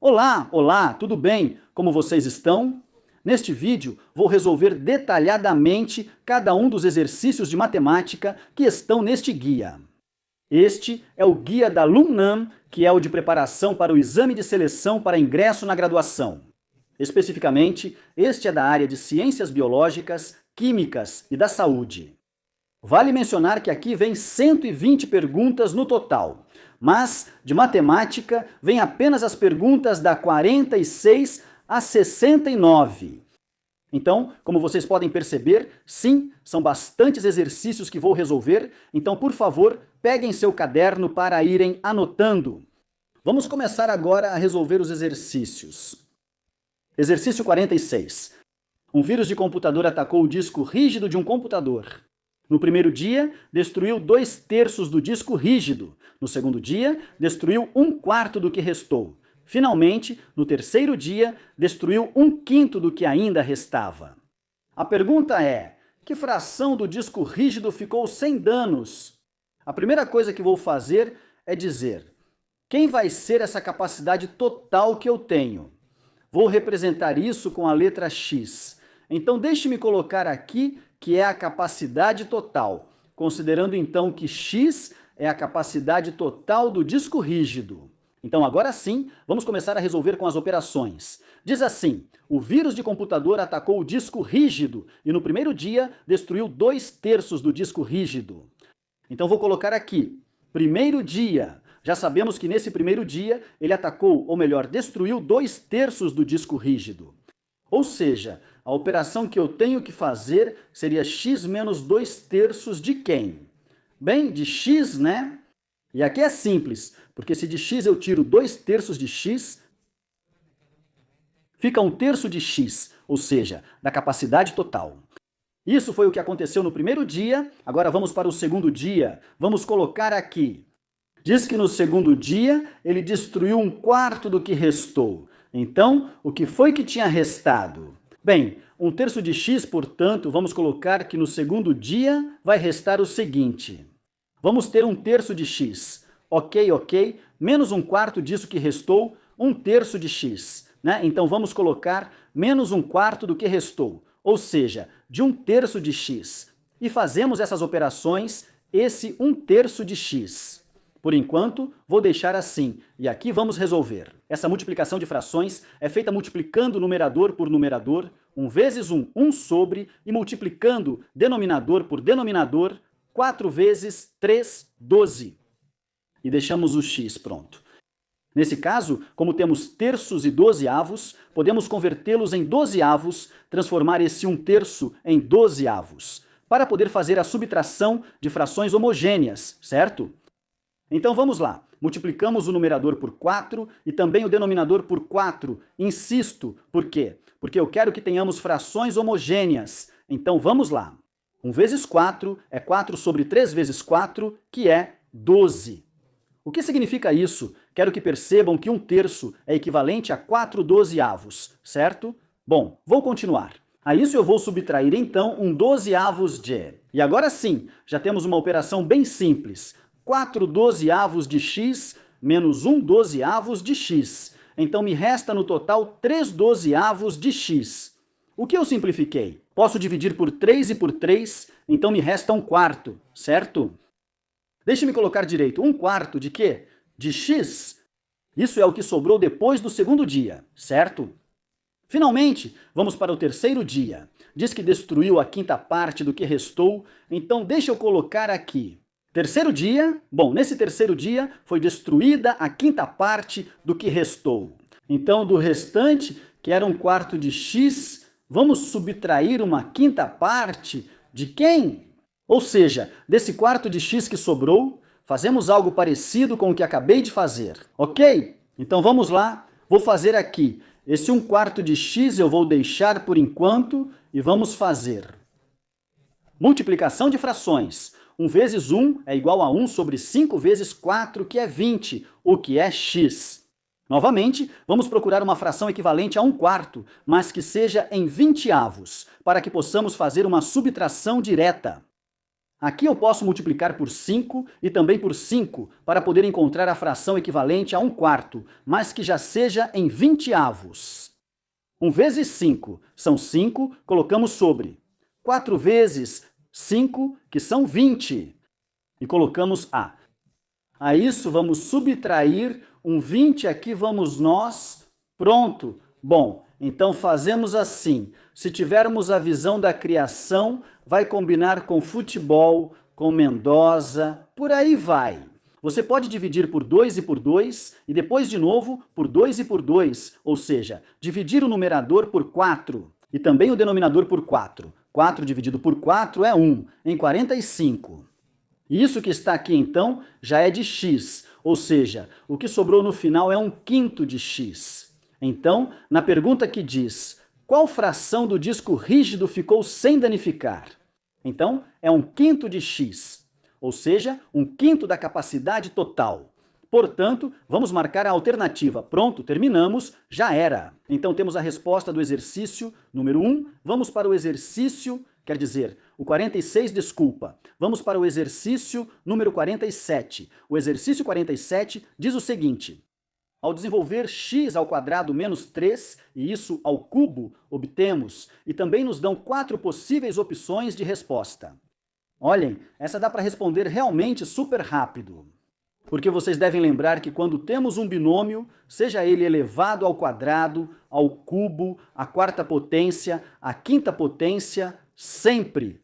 Olá, tudo bem? Como vocês estão? Neste vídeo, vou resolver detalhadamente cada um dos exercícios de matemática que estão neste guia. Este é o guia da Lunam, que é o de preparação para o exame de seleção para ingresso na graduação. Especificamente, este é da área de ciências biológicas, químicas e da saúde. Vale mencionar que aqui vem 120 perguntas no total, mas de matemática vem apenas as perguntas da 46 a 69. Então, como vocês podem perceber, sim, são bastantes exercícios que vou resolver, então, por favor, peguem seu caderno para irem anotando. Vamos começar agora a resolver os exercícios. Exercício 46. Um vírus de computador atacou o disco rígido de um computador. No primeiro dia, destruiu 2/3 do disco rígido. No segundo dia, destruiu 1/4 do que restou. Finalmente, no terceiro dia, destruiu 1/5 do que ainda restava. A pergunta é: que fração do disco rígido ficou sem danos? A primeira coisa que vou fazer é dizer: quem vai ser essa capacidade total que eu tenho? Vou representar isso com a letra X. Então, deixe-me colocar aqui que é a capacidade total, considerando então que X é a capacidade total do disco rígido. Então, agora sim, vamos começar a resolver com as operações. Diz assim: o vírus de computador atacou o disco rígido e no primeiro dia destruiu 2/3 do disco rígido. Então, vou colocar aqui, primeiro dia. Já sabemos que nesse primeiro dia ele atacou, ou melhor, destruiu 2/3 do disco rígido. Ou seja, a operação que eu tenho que fazer seria x menos 2/3 de quem? Bem, de x, né? E aqui é simples, porque se de x eu tiro 2/3 de x, fica 1/3 de x, ou seja, da capacidade total. Isso foi o que aconteceu no primeiro dia, agora vamos para o segundo dia. Vamos colocar aqui. Diz que no segundo dia ele destruiu 1/4 do que restou. Então, o que foi que tinha restado? Bem, 1/3 de x, portanto, vamos colocar que no segundo dia vai restar o seguinte. Vamos ter 1/3 de x. Ok, menos 1/4 disso que restou, 1/3 de x. Né? Então, vamos colocar menos 1/4 do que restou, ou seja, de 1/3 de x. E fazemos essas operações, esse 1/3 de x. Por enquanto, vou deixar assim, e aqui vamos resolver. Essa multiplicação de frações é feita multiplicando numerador por numerador, 1 vezes 1, 1 sobre, e multiplicando denominador por denominador, 4 vezes 3, 12. E deixamos o x pronto. Nesse caso, como temos terços e dozeavos, podemos convertê-los em dozeavos, transformar esse 1/3 em dozeavos, para poder fazer a subtração de frações homogêneas, certo? Então vamos lá, multiplicamos o numerador por 4 e também o denominador por 4. Insisto, por quê? Porque eu quero que tenhamos frações homogêneas. Então vamos lá. 1 vezes 4 é 4 sobre 3 vezes 4, que é 12. O que significa isso? Quero que percebam que 1/3 é equivalente a 4 dozeavos, certo? Bom, vou continuar. A isso eu vou subtrair então 1 dozeavos de. E agora sim, já temos uma operação bem simples. 4 dozeavos de x menos 1 dozeavos de x. Então me resta no total 3 dozeavos de x. O que eu simplifiquei? Posso dividir por 3 e por 3, então me resta 1/4, certo? Deixe-me colocar direito. 1/4 de quê? De x. Isso é o que sobrou depois do segundo dia, certo? Finalmente, vamos para o terceiro dia. Diz que destruiu a 1/5 parte do que restou, então deixa eu colocar aqui. Terceiro dia, bom, nesse terceiro dia foi destruída a 1/5 parte do que restou. Então, do restante, que era 1/4 de x, vamos subtrair uma 1/5 parte de quem? Ou seja, desse quarto de x que sobrou, fazemos algo parecido com o que acabei de fazer, ok? Então vamos lá, vou fazer aqui. Esse 1/4 de x eu vou deixar por enquanto e vamos fazer multiplicação de frações. 1 vezes 1 é igual a 1 sobre 5 vezes 4, que é 20, o que é x. Novamente, vamos procurar uma fração equivalente a 1/4, mas que seja em 20avos, para que possamos fazer uma subtração direta. Aqui eu posso multiplicar por 5 e também por 5 para poder encontrar a fração equivalente a 1/4, mas que já seja em 20avos. 1 vezes 5 são 5, colocamos sobre. 4 vezes 5, que são 20, e colocamos A. A isso vamos subtrair um 20, aqui vamos nós, pronto. Bom, então fazemos assim, se tivermos a visão da criação, vai combinar com futebol, com Mendoza, por aí vai. Você pode dividir por 2 e por 2, e depois de novo por 2 e por 2, ou seja, dividir o numerador por 4, e também o denominador por 4. 4 dividido por 4 é 1, em 45. Isso que está aqui, então, já é de x, ou seja, o que sobrou no final é 1/5 de x. Então, na pergunta que diz, qual fração do disco rígido ficou sem danificar? Então, é 1/5 de x, ou seja, 1/5 da capacidade total. Portanto, vamos marcar a alternativa. Pronto, terminamos, já era. Então, temos a resposta do exercício número 1. Vamos para o exercício, quer dizer, o 46, desculpa. Vamos para o exercício número 47. O exercício 47 diz o seguinte: ao desenvolver x² menos 3, e isso ao cubo, obtemos, e também nos dão 4 possíveis opções de resposta. Olhem, essa dá para responder realmente super rápido. Porque vocês devem lembrar que quando temos um binômio, seja ele elevado ao quadrado, ao cubo, à quarta potência, à quinta potência, sempre,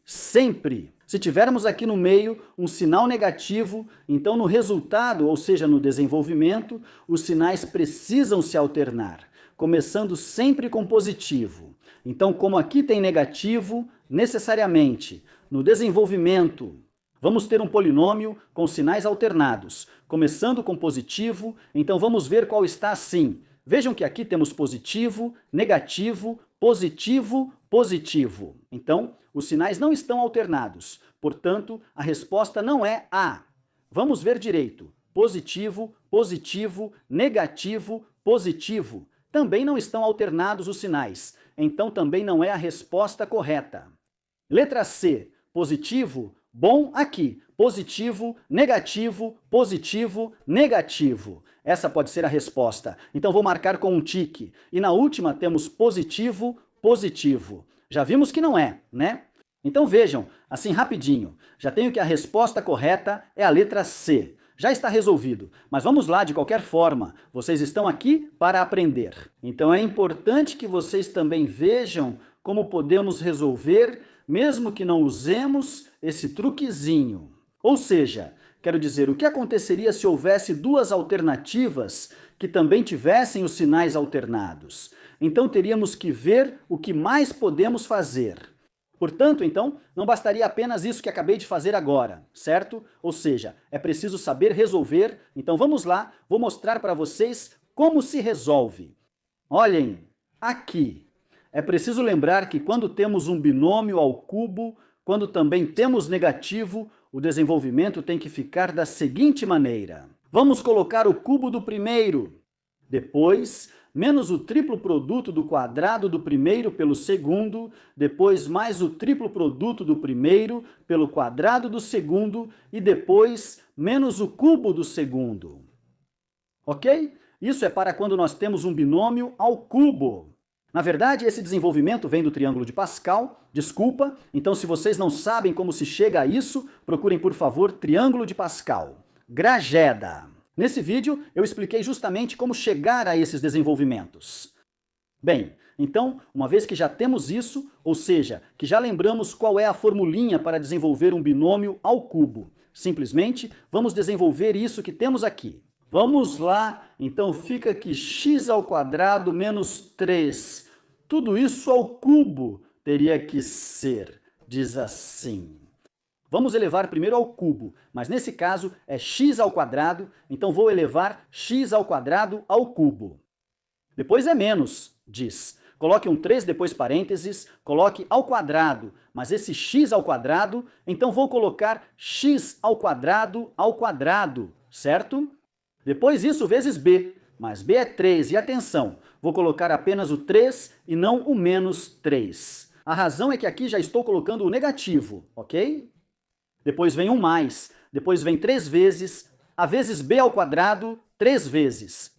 se tivermos aqui no meio um sinal negativo, então no resultado, ou seja, no desenvolvimento, os sinais precisam se alternar, começando sempre com positivo. Então, como aqui tem negativo, necessariamente, no desenvolvimento, vamos ter um polinômio com sinais alternados, começando com positivo, então vamos ver qual está assim. Vejam que aqui temos positivo, negativo, positivo, positivo. Então, os sinais não estão alternados, portanto, a resposta não é A. Vamos ver direito. Positivo, positivo, negativo, positivo. Também não estão alternados os sinais, então também não é a resposta correta. Letra C, positivo, bom aqui. Positivo, negativo, positivo, negativo. Essa pode ser a resposta. Então vou marcar com um tique. E na última temos positivo, positivo. Já vimos que não é, né? Então vejam, assim rapidinho, já tenho que a resposta correta é a letra C. Já está resolvido, mas vamos lá de qualquer forma, vocês estão aqui para aprender. Então é importante que vocês também vejam como podemos resolver, mesmo que não usemos esse truquezinho. Ou seja, quero dizer, o que aconteceria se houvesse duas alternativas que também tivessem os sinais alternados? Então teríamos que ver o que mais podemos fazer. Portanto, então, não bastaria apenas isso que acabei de fazer agora, certo? Ou seja, é preciso saber resolver. Então vamos lá, vou mostrar para vocês como se resolve. Olhem, aqui. É preciso lembrar que quando temos um binômio ao cubo, quando também temos negativo, o desenvolvimento tem que ficar da seguinte maneira. Vamos colocar o cubo do primeiro. Depois, menos o triplo produto do quadrado do primeiro pelo segundo, depois mais o triplo produto do primeiro pelo quadrado do segundo e depois menos o cubo do segundo. Ok? Isso é para quando nós temos um binômio ao cubo. Na verdade, esse desenvolvimento vem do triângulo de Pascal, desculpa, então se vocês não sabem como se chega a isso, procurem por favor triângulo de Pascal. Grageda. Nesse vídeo, eu expliquei justamente como chegar a esses desenvolvimentos. Bem, então, uma vez que já temos isso, ou seja, que já lembramos qual é a formulinha para desenvolver um binômio ao cubo, simplesmente vamos desenvolver isso que temos aqui. Vamos lá, então fica aqui x² menos 3. Tudo isso ao cubo teria que ser, diz assim. Vamos elevar primeiro ao cubo, mas nesse caso é x², então vou elevar x² ao cubo. Depois é menos, diz. Coloque um 3 depois parênteses, coloque ao quadrado, mas esse x², então vou colocar x² ao quadrado, certo? Depois isso vezes b, mas b é 3, e atenção, vou colocar apenas o 3 e não o menos 3. A razão é que aqui já estou colocando o negativo, ok? depois vem um mais, depois vem 3 vezes, a vezes b ao quadrado 3 vezes.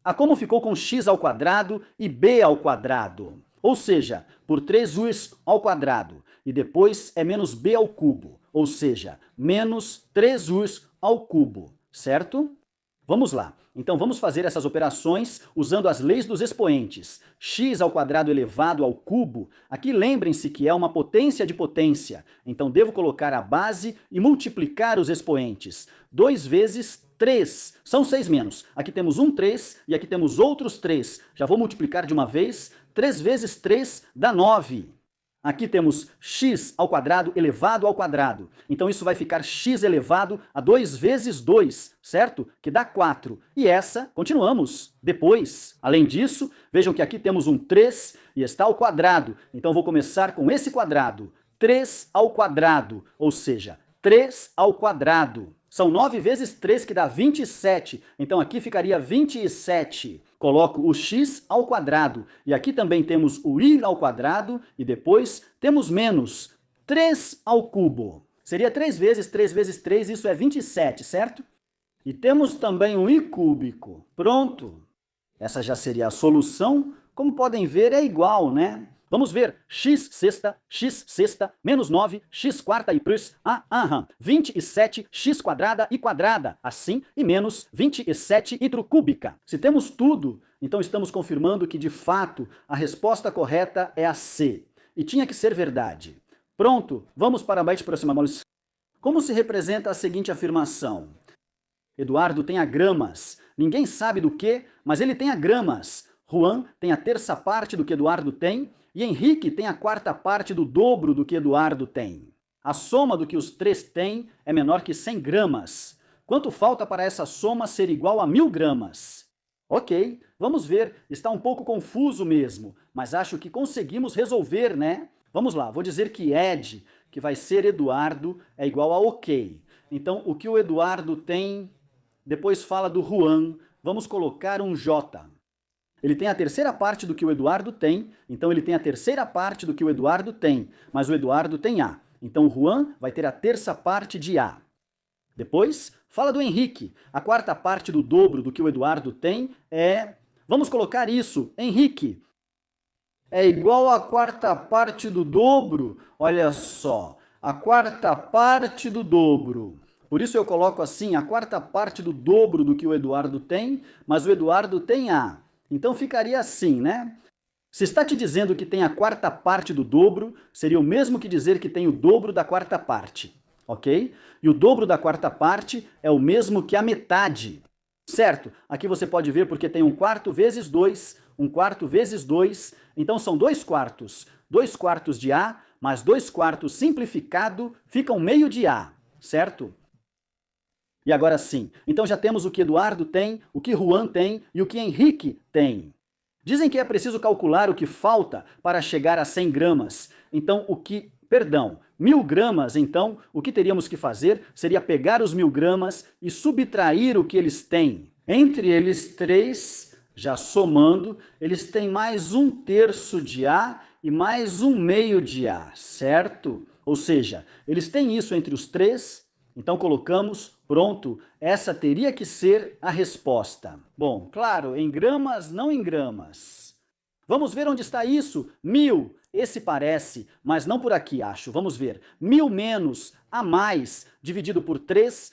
A como ficou com x ao quadrado e b ao quadrado. Ou seja, por 3us ao quadrado. E depois é menos b ao cubo. Ou seja, menos 3us ao cubo. Certo? Vamos lá. Então vamos fazer essas operações usando as leis dos expoentes. X ao quadrado elevado ao cubo, aqui lembrem-se que é uma potência de potência. Então devo colocar a base e multiplicar os expoentes. 2 vezes 3, são 6 menos. Aqui temos um 3 e aqui temos outros 3. Já vou multiplicar de uma vez. 3 vezes 3 dá 9. Aqui temos x ao quadrado elevado ao quadrado. Então isso vai ficar x elevado a 2 vezes 2, certo? Que dá 4. E essa, continuamos, depois. Além disso, vejam que aqui temos um 3 e está ao quadrado. Então vou começar com esse quadrado. 3 ao quadrado, ou seja, 3 ao quadrado. São 9 vezes 3 que dá 27. Então aqui ficaria 27. Coloco o x ao quadrado. E aqui também temos o y ao quadrado. E depois temos menos 3 ao cubo. Seria 3 vezes 3, isso é 27, certo? E temos também o y cúbico. Pronto. Essa já seria a solução. Como podem ver, é igual, né? Vamos ver, x sexta, menos 9, x quarta e plus, 27, x quadrada e quadrada, assim, e menos 27 hidrocúbica. Se temos tudo, então estamos confirmando que, de fato, a resposta correta é a C. E tinha que ser verdade. Pronto, vamos para a bait próxima. Como se representa a seguinte afirmação? Eduardo tem agramas. Ninguém sabe do que, mas ele tem agramas. Juan tem a terça parte do que Eduardo tem, e Henrique tem a quarta parte do dobro do que Eduardo tem. A soma do que os três têm é menor que 100 gramas. Quanto falta para essa soma ser igual a 1000 gramas? Ok, vamos ver, está um pouco confuso mesmo, mas acho que conseguimos resolver, né? Vamos lá, vou dizer que Ed, que vai ser Eduardo, é igual a ok. Então, o que o Eduardo tem, depois fala do Juan, vamos colocar um J. Ele tem a terceira parte do que o Eduardo tem, então ele tem a terceira parte do que o Eduardo tem, mas o Eduardo tem A. Então o Juan vai ter a terça parte de A. Depois, fala do Henrique. A quarta parte do dobro do que o Eduardo tem é... Vamos colocar isso, Henrique. É igual à quarta parte do dobro, olha só, a quarta parte do dobro. Por isso eu coloco assim, a quarta parte do dobro do que o Eduardo tem, mas o Eduardo tem A. Então ficaria assim, né? Se está te dizendo que tem a quarta parte do dobro, seria o mesmo que dizer que tem o dobro da quarta parte, ok? E o dobro da quarta parte é o mesmo que a metade, certo? Aqui você pode ver porque tem 1/4 vezes 2, 1/4 vezes 2, então são 2/4. 2/4 de A, mais 2/4 simplificado, ficam meio de A, certo? E agora sim, então já temos o que Eduardo tem, o que Juan tem e o que Henrique tem. Dizem que é preciso calcular o que falta para chegar a 100 gramas. Então, 1000 gramas, então, o que teríamos que fazer seria pegar os 1000 gramas e subtrair o que eles têm. Entre eles três, já somando, eles têm mais 1/3 de A e mais 1/2 de A, certo? Ou seja, eles têm isso entre os três. Então colocamos, pronto, essa teria que ser a resposta. Bom, claro, em gramas, não em gramas. Vamos ver onde está isso? 1000, esse parece, mas não por aqui, acho. Vamos ver, 1000 menos a mais, dividido por 3,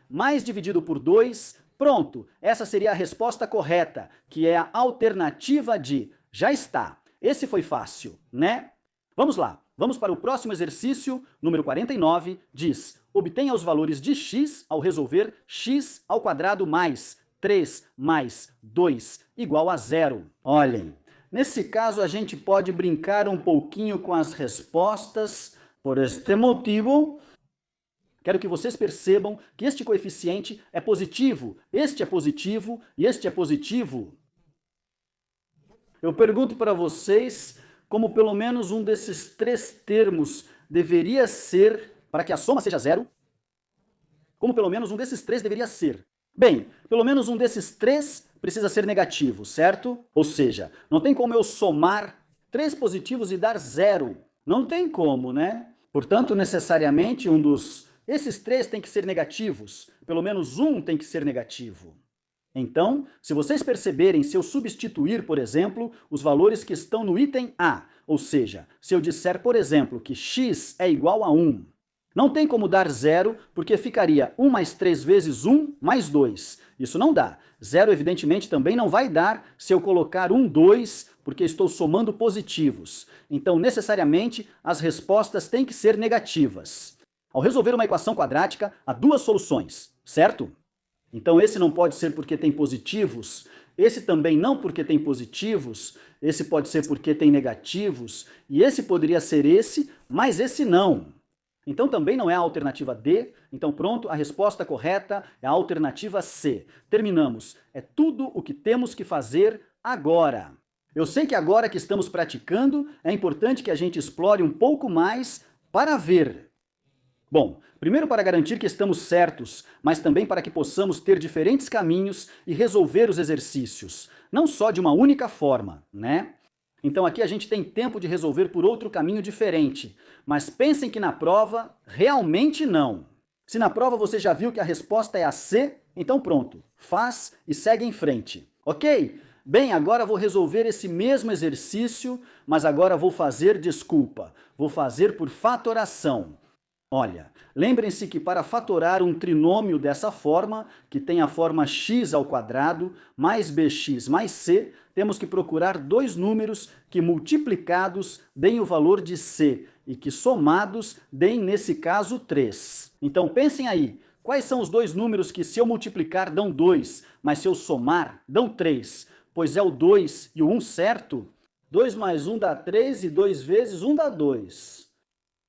mais dividido por 2, pronto. Essa seria a resposta correta, que é a alternativa de, já está. Esse foi fácil, né? Vamos lá, vamos para o próximo exercício, número 49, diz... Obtenha os valores de x ao resolver x ao quadrado mais 3 mais 2 igual a 0. Olhem, nesse caso a gente pode brincar um pouquinho com as respostas. Por este motivo, quero que vocês percebam que este coeficiente é positivo, este é positivo e este é positivo. Eu pergunto para vocês como pelo menos um desses três termos deveria ser... Para que a soma seja 0, como pelo menos um desses três deveria ser. Bem, pelo menos um desses três precisa ser negativo, certo? Ou seja, não tem como eu somar 3 positivos e dar 0. Não tem como, né? Portanto, necessariamente, esses três tem que ser negativos. Pelo menos um tem que ser negativo. Então, se vocês perceberem, se eu substituir, por exemplo, os valores que estão no item A, ou seja, se eu disser, por exemplo, que x é igual a 1, não tem como dar zero, porque ficaria 1 mais 3 vezes 1 mais 2. Isso não dá. Zero, evidentemente, também não vai dar se eu colocar 1, 2, porque estou somando positivos. Então, necessariamente, as respostas têm que ser negativas. Ao resolver uma equação quadrática, há duas soluções, certo? Então esse não pode ser porque tem positivos, esse também não porque tem positivos, esse pode ser porque tem negativos, e esse poderia ser esse, mas esse não. Então também não é a alternativa D, então pronto, a resposta correta é a alternativa C. Terminamos. É tudo o que temos que fazer agora. Eu sei que agora que estamos praticando, é importante que a gente explore um pouco mais para ver. Bom, primeiro para garantir que estamos certos, mas também para que possamos ter diferentes caminhos e resolver os exercícios, não só de uma única forma, né? Então aqui a gente tem tempo de resolver por outro caminho diferente, mas pensem que na prova, realmente não. Se na prova você já viu que a resposta é a C, então pronto, faz e segue em frente, ok? Bem, agora vou resolver esse mesmo exercício, mas agora vou fazer vou fazer por fatoração. Olha, lembrem-se que para fatorar um trinômio dessa forma, que tem a forma x ao quadrado mais bx mais c, temos que procurar dois números que multiplicados deem o valor de c e que somados deem, nesse caso, 3. Então pensem aí, quais são os dois números que se eu multiplicar dão 2, mas se eu somar dão 3? Pois é o 2 e o 1, certo? 2 mais 1 dá 3 e 2 vezes 1 dá 2.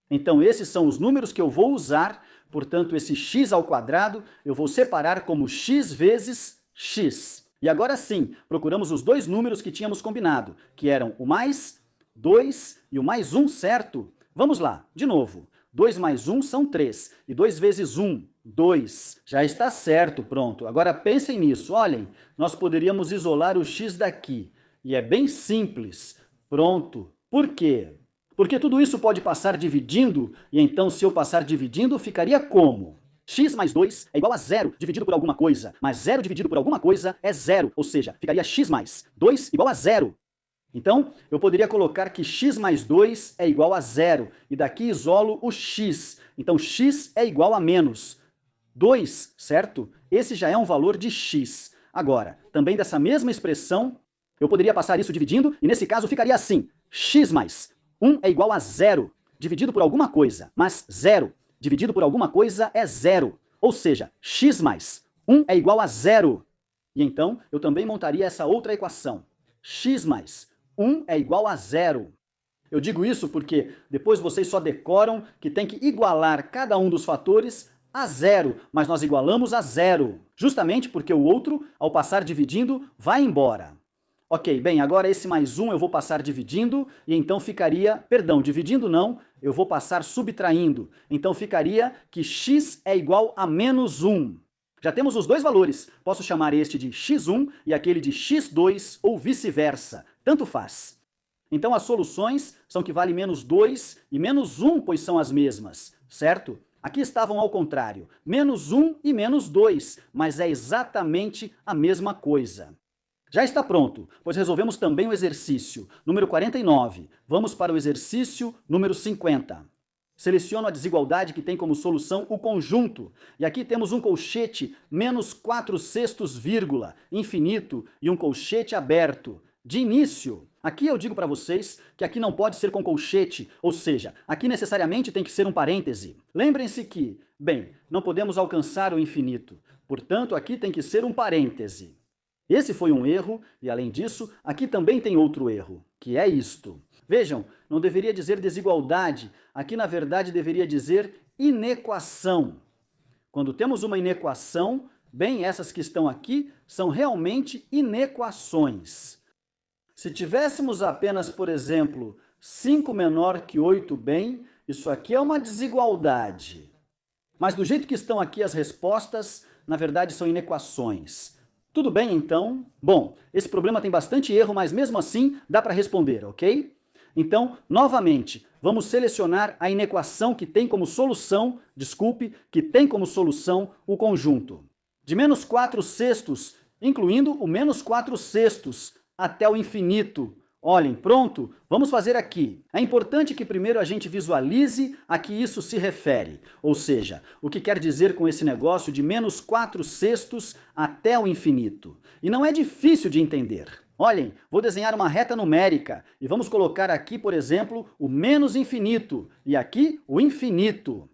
Então esses são os números que eu vou usar, portanto esse x ao quadrado eu vou separar como x vezes x. E agora sim, procuramos os dois números que tínhamos combinado, que eram o mais 2 e o mais 1, certo? Vamos lá, de novo. 2 mais 1 são 3, e 2 vezes 1, 2. Já está certo, pronto. Agora pensem nisso, olhem, nós poderíamos isolar o x daqui, e é bem simples. Pronto. Por quê? Porque tudo isso pode passar dividindo, e então se eu passar dividindo, ficaria como? X mais 2 é igual a 0 dividido por alguma coisa, mas 0 dividido por alguma coisa é 0, ou seja, ficaria x mais 2 igual a 0. Então, eu poderia colocar que x mais 2 é igual a 0, e daqui isolo o x. Então, x é igual a menos 2, certo? Esse já é um valor de x. Agora, também dessa mesma expressão, eu poderia passar isso dividindo, e nesse caso ficaria assim, x mais 1 é igual a 0, dividido por alguma coisa, mas 0 dividido por alguma coisa é 0, ou seja, x mais 1 é igual a 0. E então, eu também montaria essa outra equação, x mais 1 é igual a 0. Eu digo isso porque depois vocês só decoram que tem que igualar cada um dos fatores a 0, mas nós igualamos a 0, justamente porque o outro, ao passar dividindo, vai embora. Ok, bem, agora esse mais 1 eu vou passar dividindo, e então ficaria, perdão, dividindo não, eu vou passar subtraindo. Então ficaria que x é igual a menos 1. Já temos os dois valores, posso chamar este de x1 e aquele de x2 ou vice-versa, tanto faz. Então as soluções são que vale menos 2 e menos 1, pois são as mesmas, certo? Aqui estavam ao contrário, menos 1 e menos 2, mas é exatamente a mesma coisa. Já está pronto, pois resolvemos também o exercício número 49. Vamos para o exercício número 50. Seleciono a desigualdade que tem como solução o conjunto. E aqui temos um colchete menos 4/6, vírgula, infinito, e um colchete aberto. De início, aqui eu digo para vocês que aqui não pode ser com colchete, ou seja, aqui necessariamente tem que ser um parêntese. Lembrem-se que, bem, não podemos alcançar o infinito, portanto aqui tem que ser um parêntese. Esse foi um erro, e além disso, aqui também tem outro erro, que é isto. Vejam, não deveria dizer desigualdade, aqui na verdade deveria dizer inequação. Quando temos uma inequação, bem, essas que estão aqui são realmente inequações. Se tivéssemos apenas, por exemplo, 5 menor que 8, bem, isso aqui é uma desigualdade. Mas do jeito que estão aqui as respostas, na verdade são inequações. Tudo bem, então? Bom, esse problema tem bastante erro, mas mesmo assim dá para responder, ok? Então, novamente, vamos selecionar a inequação que tem como solução, que tem como solução o conjunto. De menos 4 sextos, incluindo o menos 4 sextos, até o infinito. Olhem, pronto, vamos fazer aqui. É importante que primeiro a gente visualize a que isso se refere, ou seja, o que quer dizer com esse negócio de menos 4 sextos até o infinito. E não é difícil de entender. Olhem, vou desenhar uma reta numérica e vamos colocar aqui, por exemplo, o menos infinito e aqui o infinito.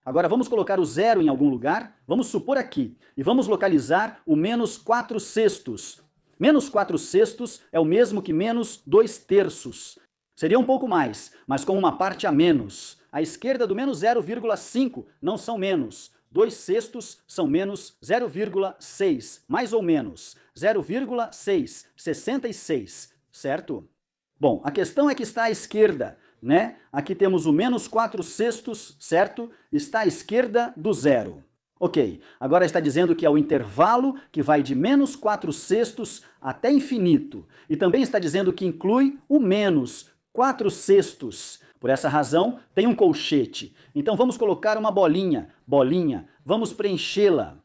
Agora vamos colocar o zero em algum lugar, vamos supor aqui, e vamos localizar o menos 4 sextos. Menos 4 sextos é o mesmo que menos 2 terços. Seria um pouco mais, mas com uma parte a menos. À esquerda do menos 0,5 não são menos. 2 sextos são menos 0,6, mais ou menos. 0,6, 66, certo? Bom, a questão é que está à esquerda, né? Aqui temos o menos 4 sextos, certo? Está à esquerda do zero. Ok, agora está dizendo que é o intervalo que vai de menos 4 sextos até infinito. E também está dizendo que inclui o menos 4 sextos. Por essa razão, tem um colchete. Então vamos colocar uma bolinha, vamos preenchê-la.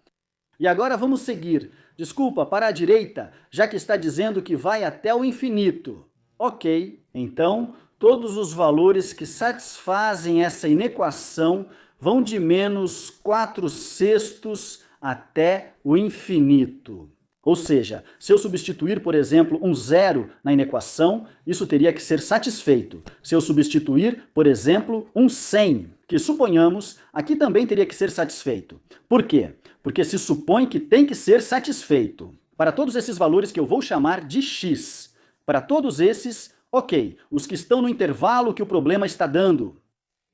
E agora vamos seguir. Desculpa, para a direita, já que está dizendo que vai até o infinito. Ok, então todos os valores que satisfazem essa inequação vão de menos 4 sextos até o infinito. Ou seja, se eu substituir, por exemplo, um zero na inequação, isso teria que ser satisfeito. Se eu substituir, por exemplo, um 100, que suponhamos, aqui também teria que ser satisfeito. Por quê? Porque se supõe que tem que ser satisfeito. Para todos esses valores que eu vou chamar de x, para todos esses, ok, os que estão no intervalo que o problema está dando.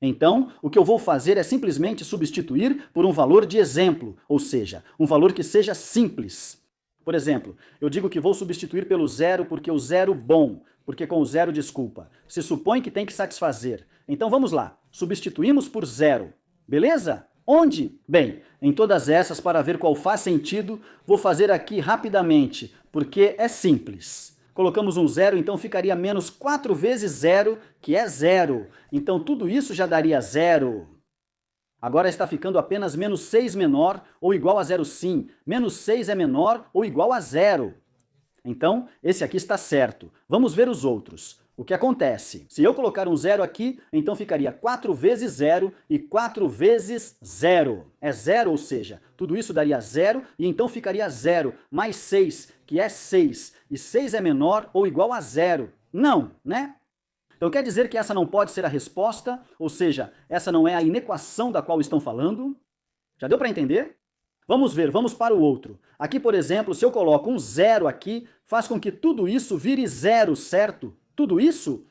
Então, o que eu vou fazer é simplesmente substituir por um valor de exemplo, ou seja, um valor que seja simples. Por exemplo, eu digo que vou substituir pelo zero porque o zero bom, porque com o zero, desculpa, se supõe que tem que satisfazer. Então vamos lá, substituímos por zero, beleza? Onde? Bem, em todas essas, para ver qual faz sentido, vou fazer aqui rapidamente, porque é simples. Colocamos um zero, então ficaria menos 4 vezes zero, que é zero. Então tudo isso já daria zero. Agora está ficando apenas menos 6 menor ou igual a zero sim. Menos 6 é menor ou igual a zero. Então, esse aqui está certo. Vamos ver os outros. O que acontece? Se eu colocar um zero aqui, então ficaria 4 vezes zero e 4 vezes zero. É zero, ou seja, tudo isso daria zero e então ficaria zero mais 6, que é 6. E 6 é menor ou igual a zero. Não, né? Então quer dizer que essa não pode ser a resposta, ou seja, essa não é a inequação da qual estão falando? Já deu para entender? Vamos ver, vamos para o outro. Aqui, por exemplo, se eu coloco um zero aqui, faz com que tudo isso vire zero, certo? Tudo isso?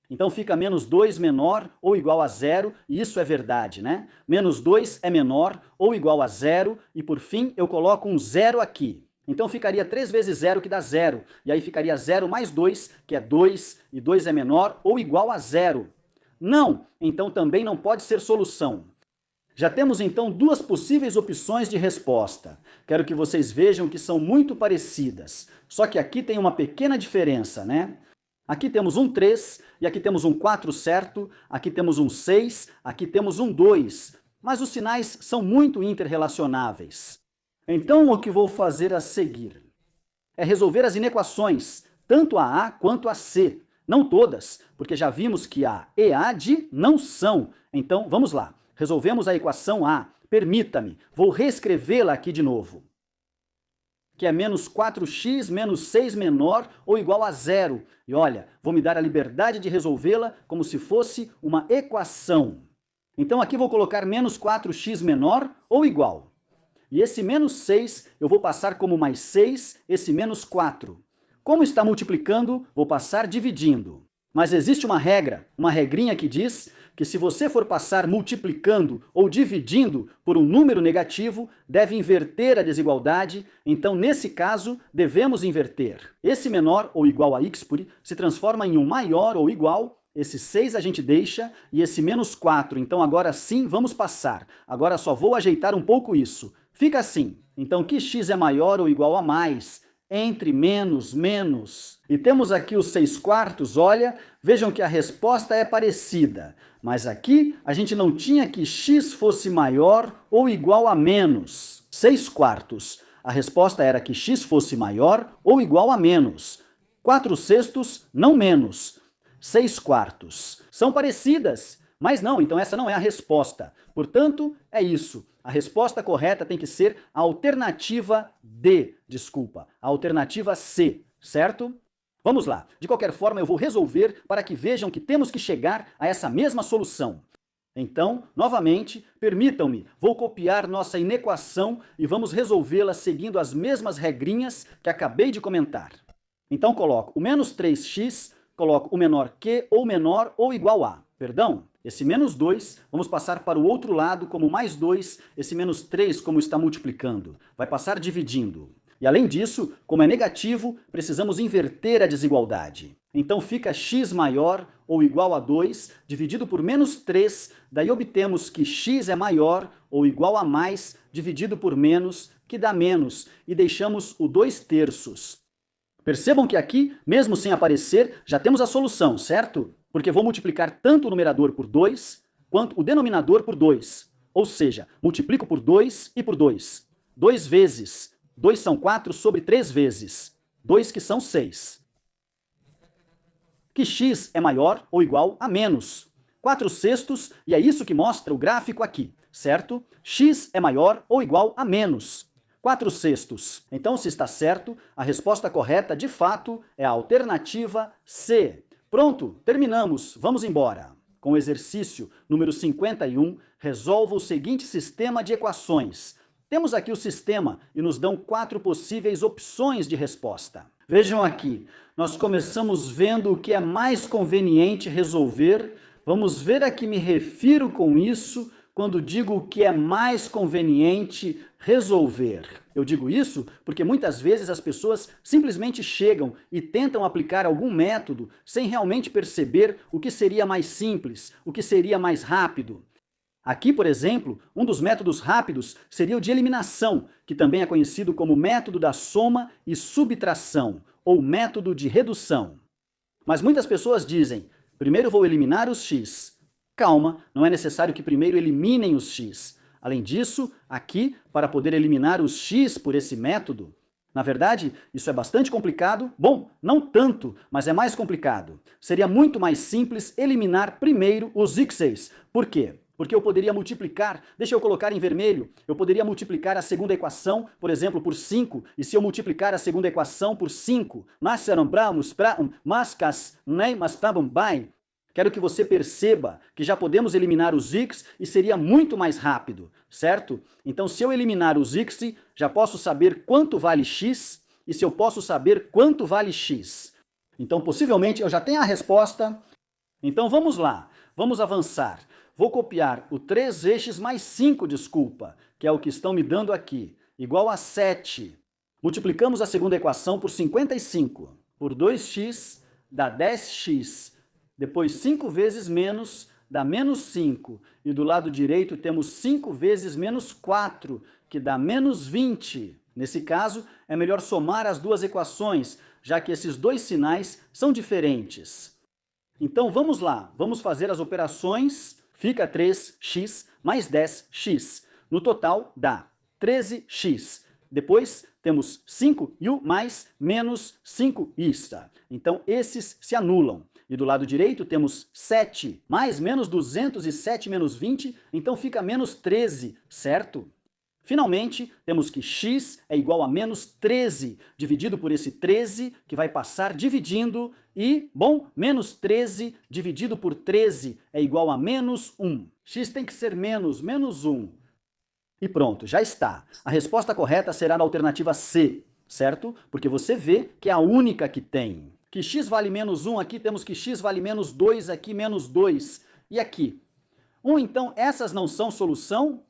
Então fica menos 2 menor ou igual a zero, e isso é verdade, né? Menos 2 é menor ou igual a zero, e por fim eu coloco um zero aqui. Então ficaria 3 vezes zero, que dá zero, e aí ficaria zero mais 2, que é 2, e 2 é menor ou igual a zero. Não, então também não pode ser solução. Já temos então duas possíveis opções de resposta. Quero que vocês vejam que são muito parecidas, só que aqui tem uma pequena diferença, né? Aqui temos um 3, e aqui temos um 4, certo? Aqui temos um 6, aqui temos um 2, mas os sinais são muito interrelacionáveis. Então, o que vou fazer a seguir é resolver as inequações, tanto a A quanto a C. Não todas, porque já vimos que A e AD não são. Então, vamos lá. Resolvemos a equação A. Permita-me, vou reescrevê-la aqui de novo. Que é menos 4x menos 6 menor ou igual a zero. E olha, vou me dar a liberdade de resolvê-la como se fosse uma equação. Então, aqui vou colocar menos 4x menor ou igual. E esse menos 6 eu vou passar como mais 6, esse menos 4. Como está multiplicando, vou passar dividindo. Mas existe uma regra, uma regrinha que diz que se você for passar multiplicando ou dividindo por um número negativo, deve inverter a desigualdade, então nesse caso devemos inverter. Esse menor ou igual a x se transforma em um maior ou igual, esse 6 a gente deixa, e esse menos 4, então agora sim vamos passar. Agora só vou ajeitar um pouco isso. Fica assim, então que x é maior ou igual a mais? entre menos, menos. E temos aqui os 6/4, olha, vejam que a resposta é parecida. Mas aqui a gente não tinha que x fosse maior ou igual a menos. 6/4. A resposta era que x fosse maior ou igual a menos. 4/6, não menos. 6/4. São parecidas, mas não, então essa não é a resposta. Portanto, é isso. A resposta correta tem que ser a alternativa D, desculpa, a alternativa C, certo? Vamos lá. De qualquer forma, eu vou resolver para que vejam que temos que chegar a essa mesma solução. Então, novamente, permitam-me, vou copiar nossa inequação e vamos resolvê-la seguindo as mesmas regrinhas que acabei de comentar. Então, coloco o menos 3x, coloco o menor que ou menor ou igual a. Perdão, esse menos 2, vamos passar para o outro lado como mais 2, esse menos 3 como está multiplicando. Vai passar dividindo. E além disso, como é negativo, precisamos inverter a desigualdade. Então fica x maior ou igual a 2, dividido por menos 3, daí obtemos que x é maior ou igual a mais, dividido por menos, que dá menos, e deixamos o 2/3. Percebam que aqui, mesmo sem aparecer, já temos a solução, certo? Porque vou multiplicar tanto o numerador por 2, quanto o denominador por 2. Ou seja, multiplico por 2 e por 2. 2 vezes. 2 são 4 sobre 3 vezes. 2 que são 6. Que x é maior ou igual a menos. 4/6, e é isso que mostra o gráfico aqui, certo? X é maior ou igual a menos. 4/6. Então, se está certo, a resposta correta, de fato, é a alternativa C. Pronto, terminamos. Vamos embora. Com o exercício número 51, resolva o seguinte sistema de equações. Temos aqui o sistema e nos dão 4 possíveis opções de resposta. Vejam aqui, nós começamos vendo o que é mais conveniente resolver. Vamos ver a que me refiro com isso quando digo o que é mais conveniente resolver. Eu digo isso porque muitas vezes as pessoas simplesmente chegam e tentam aplicar algum método sem realmente perceber o que seria mais simples, o que seria mais rápido. Aqui, por exemplo, um dos métodos rápidos seria o de eliminação, que também é conhecido como método da soma e subtração, ou método de redução. Mas muitas pessoas dizem, primeiro vou eliminar os x. Calma, não é necessário que primeiro eliminem os x. Além disso, aqui, para poder eliminar os x por esse método, na verdade, isso é bastante complicado. Bom, não tanto, mas é mais complicado. Seria muito mais simples eliminar primeiro os x's. Por quê? Porque eu poderia multiplicar, deixa eu colocar em vermelho, eu poderia multiplicar a segunda equação, por exemplo, por 5, e se eu multiplicar a segunda equação por 5, quero que você perceba que já podemos eliminar os x e seria muito mais rápido, certo? Então, se eu eliminar os x, já posso saber quanto vale x, e se eu posso saber quanto vale x. Então, possivelmente, eu já tenho a resposta. Então, vamos lá, vamos avançar. Vou copiar o 3x mais 5, desculpa, que é o que estão me dando aqui, igual a 7. Multiplicamos a segunda equação por 55. Por 2x dá 10x. Depois 5 vezes menos dá menos 5. E do lado direito temos 5 vezes menos 4, que dá menos 20. Nesse caso, é melhor somar as duas equações, já que esses dois sinais são diferentes. Então vamos lá, vamos fazer as operações. Fica 3x mais 10x. No total dá 13x. Depois temos 5 e o mais menos 5 ista. Então esses se anulam. E do lado direito temos 7 mais menos 207 menos 20, então fica menos 13, certo? Finalmente, temos que x é igual a menos 13, dividido por esse 13, que vai passar dividindo, e, bom, menos 13 dividido por 13 é igual a menos 1. X tem que ser menos 1. E pronto, já está. A resposta correta será na alternativa C, certo? Porque você vê que é a única que tem. Que x vale menos 1 aqui, temos que x vale menos 2 aqui, menos 2. E aqui? Então, essas não são solução?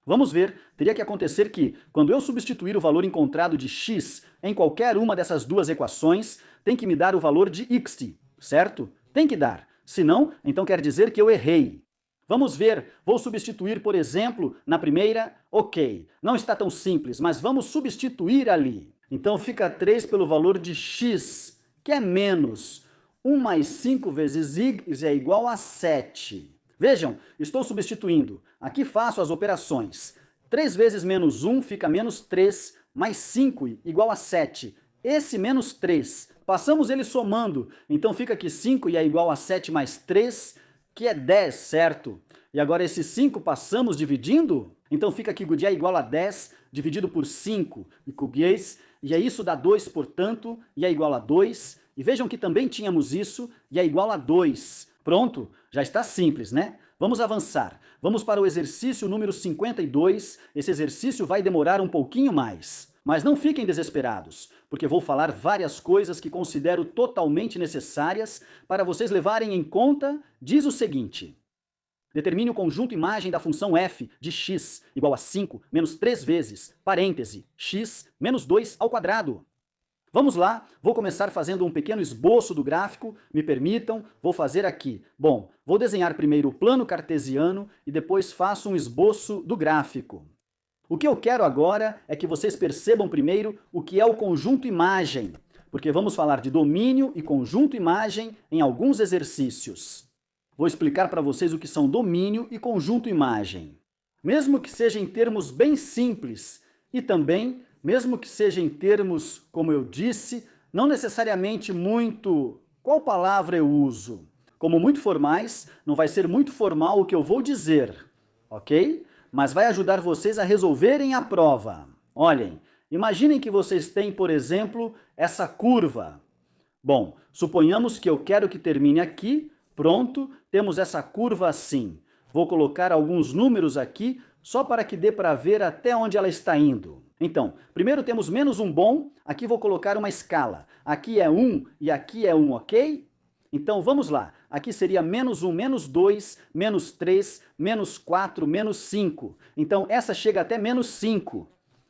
Vamos ver, teria que acontecer que, quando eu substituir o valor encontrado de x em qualquer uma dessas duas equações, tem que me dar o valor de x, certo? Tem que dar. Se não, então quer dizer que eu errei. Vamos ver, vou substituir, por exemplo, na primeira, ok. Não está tão simples, mas vamos substituir ali. Então fica 3 pelo valor de x, que é menos 1 mais 5 vezes y é igual a 7. Vejam, estou substituindo. Aqui faço as operações. 3 vezes menos 1 fica menos 3, mais 5 igual a 7. Esse menos 3, passamos ele somando. Então fica aqui 5 é igual a 7 mais 3, que é 10, certo? E agora esse 5 passamos dividindo? Então fica aqui que é igual a 10 dividido por 5. E cubiês, e é isso dá 2, portanto, e é igual a 2. E vejam que também tínhamos isso, e é igual a 2. Pronto, já está simples, né? Vamos avançar. Vamos para o exercício número 52. Esse exercício vai demorar um pouquinho mais. Mas não fiquem desesperados, porque vou falar várias coisas que considero totalmente necessárias para vocês levarem em conta. Diz o seguinte: determine o conjunto imagem da função f de x igual a 5 menos 3 vezes, parêntese, x menos 2 ao quadrado. Vamos lá, vou começar fazendo um pequeno esboço do gráfico, me permitam, vou fazer aqui. Bom, vou desenhar primeiro o plano cartesiano e depois faço um esboço do gráfico. O que eu quero agora é que vocês percebam primeiro o que é o conjunto imagem, porque vamos falar de domínio e conjunto imagem em alguns exercícios. Vou explicar para vocês o que são domínio e conjunto imagem. Mesmo que seja em termos bem simples e também, mesmo que seja em termos, como eu disse, não necessariamente muito... Qual palavra eu uso? Como muito formais, não vai ser muito formal o que eu vou dizer, ok? Mas vai ajudar vocês a resolverem a prova. Olhem, imaginem que vocês têm, por exemplo, essa curva. Bom, suponhamos que eu quero que termine aqui. Pronto, temos essa curva assim. Vou colocar alguns números aqui, só para que dê para ver até onde ela está indo. Então, primeiro temos menos um bom, aqui vou colocar uma escala. Aqui é 1 e aqui é 1, ok? Então vamos lá, aqui seria menos 1, menos 2, menos 3, menos 4, menos 5. Então essa chega até menos 5,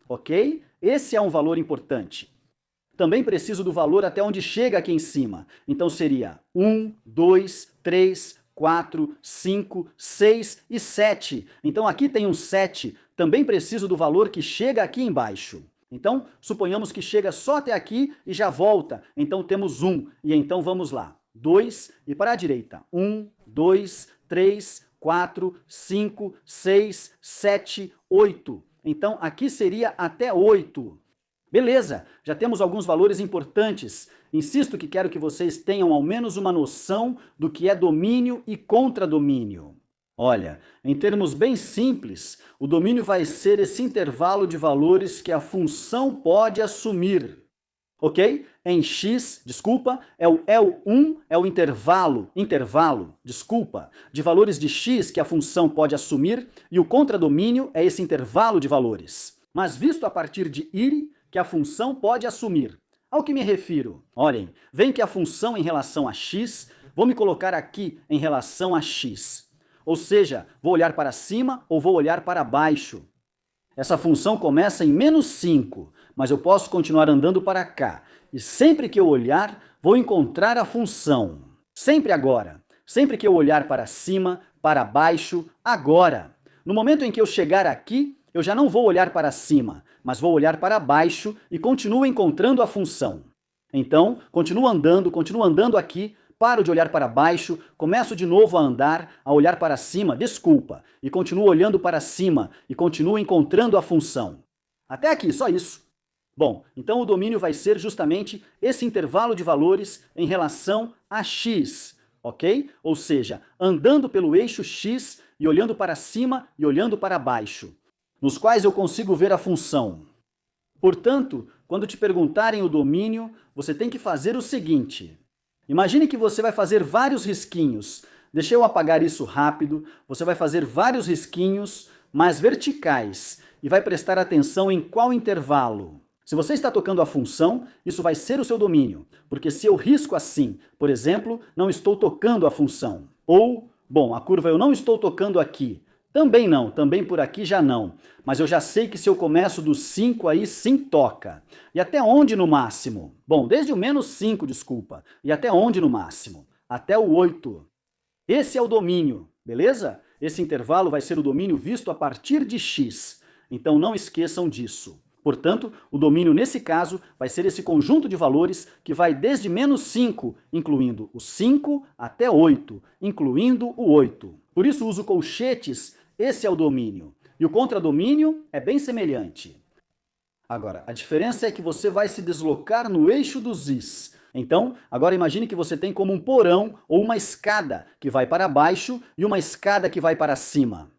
ok? Esse é um valor importante. Também preciso do valor até onde chega aqui em cima. Então seria 1, 2, 3, 4, 5, 6 e 7. Então aqui tem um 7. Também preciso do valor que chega aqui embaixo. Então, suponhamos que chega só até aqui e já volta. Então temos 1. E então vamos lá. 2 e para a direita. 1, 2, 3, 4, 5, 6, 7, 8. Então aqui seria até 8. Beleza, já temos alguns valores importantes. Insisto que quero que vocês tenham ao menos uma noção do que é domínio e contradomínio. Olha, em termos bem simples, o domínio vai ser esse intervalo de valores que a função pode assumir. Ok? Em x, desculpa, é o L1, é o intervalo, de valores de x que a função pode assumir, e o contradomínio é esse intervalo de valores. Mas visto a partir de ir, que a função pode assumir. Ao que me refiro? Olhem, vem que a função em relação a x, vou me colocar aqui em relação a x. Ou seja, vou olhar para cima ou vou olhar para baixo. Essa função começa em menos 5, mas eu posso continuar andando para cá. E sempre que eu olhar, vou encontrar a função. Sempre agora. Sempre que eu olhar para cima, para baixo, agora. No momento em que eu chegar aqui, eu já não vou olhar para cima, mas vou olhar para baixo e continuo encontrando a função. Então, continuo andando aqui, paro de olhar para baixo, começo de novo a andar, a olhar para cima, e continuo olhando para cima e continuo encontrando a função. Até aqui, só isso. Bom, então o domínio vai ser justamente esse intervalo de valores em relação a x, ok? Ou seja, andando pelo eixo x e olhando para cima e olhando para baixo, nos quais eu consigo ver a função. Portanto, quando te perguntarem o domínio, você tem que fazer o seguinte. Imagine que você vai fazer vários risquinhos. Deixa eu apagar isso rápido. Você vai fazer vários risquinhos, mas verticais, e vai prestar atenção em qual intervalo. Se você está tocando a função, isso vai ser o seu domínio, porque se eu risco assim, por exemplo, não estou tocando a função. Ou, bom, a curva eu não estou tocando aqui. Também não, também por aqui já não. Mas eu já sei que se eu começo do 5 aí sim toca. E até onde no máximo? Bom, desde o menos 5, desculpa. E até onde no máximo? Até o 8. Esse é o domínio, beleza? Esse intervalo vai ser o domínio visto a partir de x. Então não esqueçam disso. Portanto, o domínio nesse caso vai ser esse conjunto de valores que vai desde menos 5, incluindo o 5, até 8, incluindo o 8. Por isso uso colchetes, esse é o domínio. E o contradomínio é bem semelhante. Agora, a diferença é que você vai se deslocar no eixo dos is. Então, agora imagine que você tem como um porão ou uma escada que vai para baixo e uma escada que vai para cima.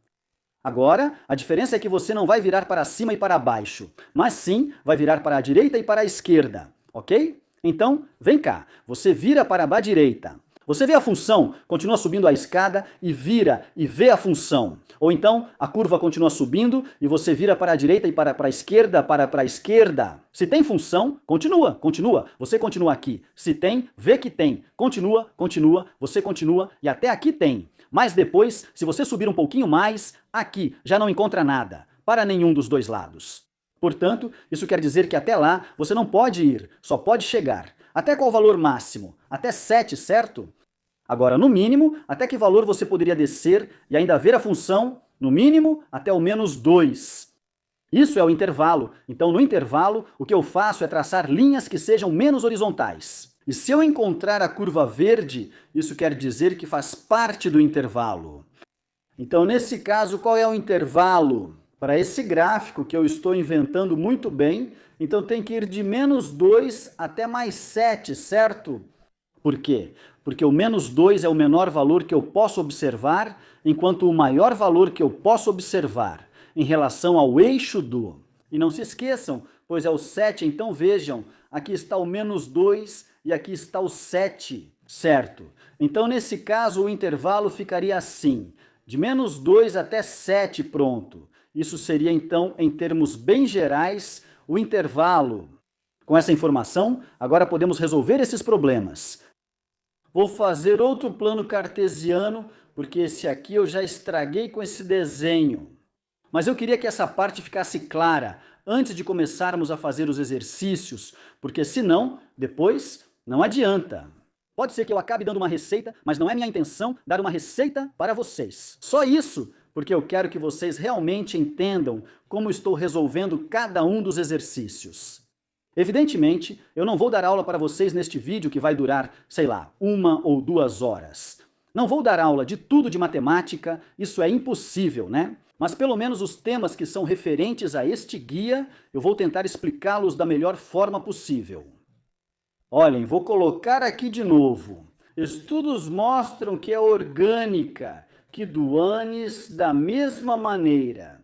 Agora, a diferença é que você não vai virar para cima e para baixo, mas sim vai virar para a direita e para a esquerda, ok? Então, vem cá, você vira para a direita. Você vê a função, continua subindo a escada e vira e vê a função. Ou então, a curva continua subindo e você vira para a direita e para a esquerda, para a esquerda. Se tem função, continua, você continua aqui. Se tem, vê que tem. Continua, você continua e até aqui tem. Mas depois, se você subir um pouquinho mais, aqui já não encontra nada, para nenhum dos dois lados. Portanto, isso quer dizer que até lá você não pode ir, só pode chegar. Até qual valor máximo? Até 7, certo? Agora, no mínimo, até que valor você poderia descer e ainda ver a função? No mínimo, até o menos 2. Isso é o intervalo. Então, no intervalo, o que eu faço é traçar linhas que sejam menos horizontais. E se eu encontrar a curva verde, isso quer dizer que faz parte do intervalo. Então, nesse caso, qual é o intervalo? Para esse gráfico que eu estou inventando muito bem, então tem que ir de menos 2 até mais 7, certo? Por quê? Porque o menos 2 é o menor valor que eu posso observar, enquanto o maior valor que eu posso observar em relação ao eixo do. E não se esqueçam, pois é o 7, então vejam, aqui está o menos 2 e aqui está o 7, certo? Então, nesse caso, o intervalo ficaria assim, de menos 2 até 7, pronto. Isso seria, então, em termos bem gerais, o intervalo. Com essa informação, agora podemos resolver esses problemas. Vou fazer outro plano cartesiano, porque esse aqui eu já estraguei com esse desenho. Mas eu queria que essa parte ficasse clara antes de começarmos a fazer os exercícios, porque senão, depois, não adianta. Pode ser que eu acabe dando uma receita, mas não é minha intenção dar uma receita para vocês. Só isso, porque eu quero que vocês realmente entendam como estou resolvendo cada um dos exercícios. Evidentemente, eu não vou dar aula para vocês neste vídeo que vai durar, sei lá, 1 ou 2 horas. Não vou dar aula de tudo de matemática, isso é impossível, né? Mas pelo menos os temas que são referentes a este guia, eu vou tentar explicá-los da melhor forma possível. Olhem, vou colocar aqui de novo. Estudos mostram que é orgânica, que Duanes da mesma maneira.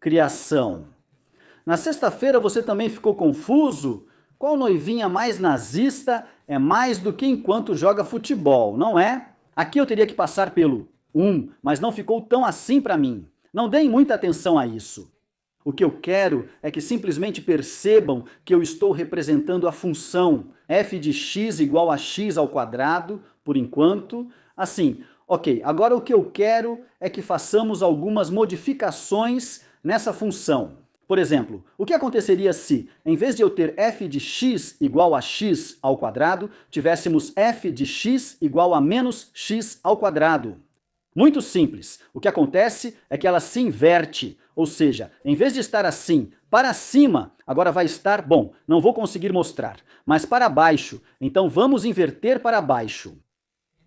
Criação. Na sexta-feira você também ficou confuso? Qual noivinha mais nazista é mais do que enquanto joga futebol, não é? Aqui eu teria que passar pelo 1, mas não ficou tão assim para mim. Não deem muita atenção a isso. O que eu quero é que simplesmente percebam que eu estou representando a função f de x igual a x ao quadrado, por enquanto. Assim, ok, agora o que eu quero é que façamos algumas modificações nessa função. Por exemplo, o que aconteceria se, em vez de eu ter f de x igual a x ao quadrado, tivéssemos f de x igual a menos x ao quadrado? Muito simples. O que acontece é que ela se inverte, ou seja, em vez de estar assim, para cima, agora vai estar, bom, não vou conseguir mostrar, mas para baixo, então vamos inverter para baixo.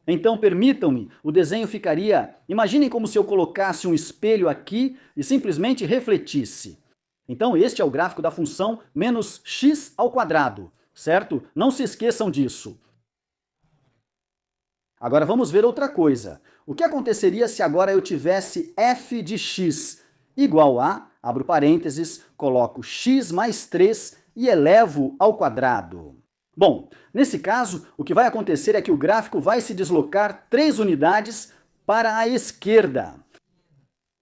Então, permitam-me, o desenho ficaria, imaginem como se eu colocasse um espelho aqui e simplesmente refletisse. Então, este é o gráfico da função menos x ao quadrado, certo? Não se esqueçam disso. Agora vamos ver outra coisa. O que aconteceria se agora eu tivesse f de x igual a, abro parênteses, coloco x mais 3 e elevo ao quadrado? Bom, nesse caso, o que vai acontecer é que o gráfico vai se deslocar 3 unidades para a esquerda.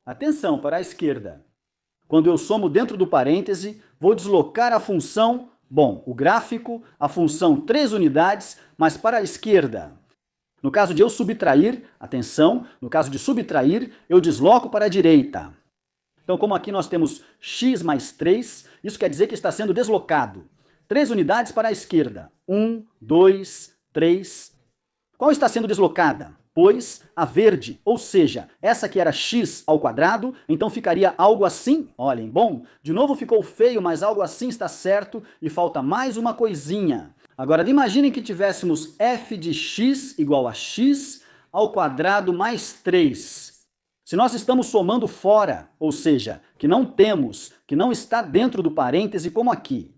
Atenção, para a esquerda. Quando eu somo dentro do parêntese, vou deslocar a função, bom, o gráfico, a função 3 unidades, mas para a esquerda. No caso de eu subtrair, atenção, no caso de subtrair, eu desloco para a direita. Então, como aqui nós temos x mais 3, isso quer dizer que está sendo deslocado. 3 unidades para a esquerda. 1, 2, 3. Qual está sendo deslocada? pois a verde, ou seja, essa que era x ao quadrado, então ficaria algo assim, olhem, bom, de novo ficou feio, mas algo assim está certo e falta mais uma coisinha. Agora, imaginem que tivéssemos f de x igual a x ao quadrado mais 3. Se nós estamos somando fora, ou seja, que não temos, que não está dentro do parêntese como aqui,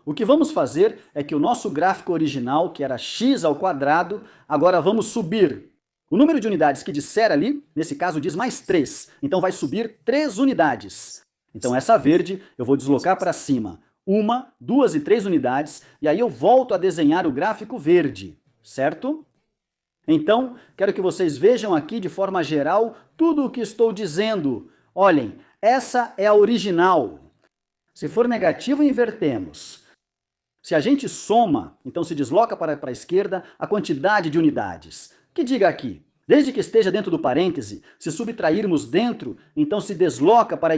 o que vamos fazer é que o nosso gráfico original, que era x ao quadrado, agora vamos subir. O número de unidades que disser ali, nesse caso diz mais 3, então vai subir 3 unidades. Então essa verde eu vou deslocar para cima. 1, 2 e 3 unidades, e aí eu volto a desenhar o gráfico verde, certo? Então, quero que vocês vejam aqui de forma geral tudo o que estou dizendo. Olhem, essa é a original. Se for negativo, invertemos. Se a gente soma, então se desloca para a esquerda a quantidade de unidades. Que diga aqui, desde que esteja dentro do parêntese, se subtrairmos dentro, então se desloca para a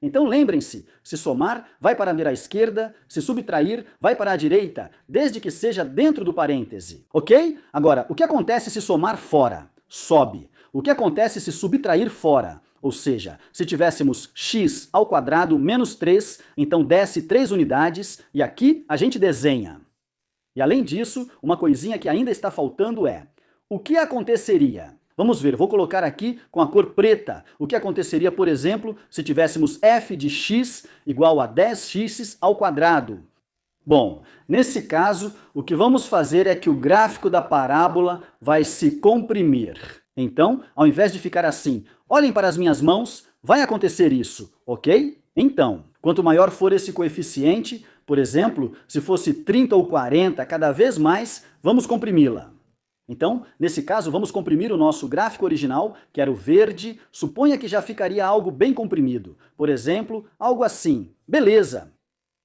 Então lembrem-se, se somar, vai para a esquerda, se subtrair, vai para a direita, desde que seja dentro do parêntese, ok? Agora, o que acontece se somar fora? Sobe. O que acontece se subtrair fora? Ou seja, se tivéssemos x ao quadrado menos 3, então desce 3 unidades, e aqui a gente desenha. E além disso, uma coisinha que ainda está faltando é, o que aconteceria? Vamos ver, vou colocar aqui com a cor preta. O que aconteceria, por exemplo, se tivéssemos f de x igual a 10x ao quadrado? Bom, nesse caso, o que vamos fazer é que o gráfico da parábola vai se comprimir. Então, ao invés de ficar assim, olhem para as minhas mãos, vai acontecer isso, ok? Então, quanto maior for esse coeficiente, por exemplo, se fosse 30 ou 40, cada vez mais, vamos comprimi-la. Então, nesse caso, vamos comprimir o nosso gráfico original, que era o verde, suponha que já ficaria algo bem comprimido. Por exemplo, algo assim. Beleza!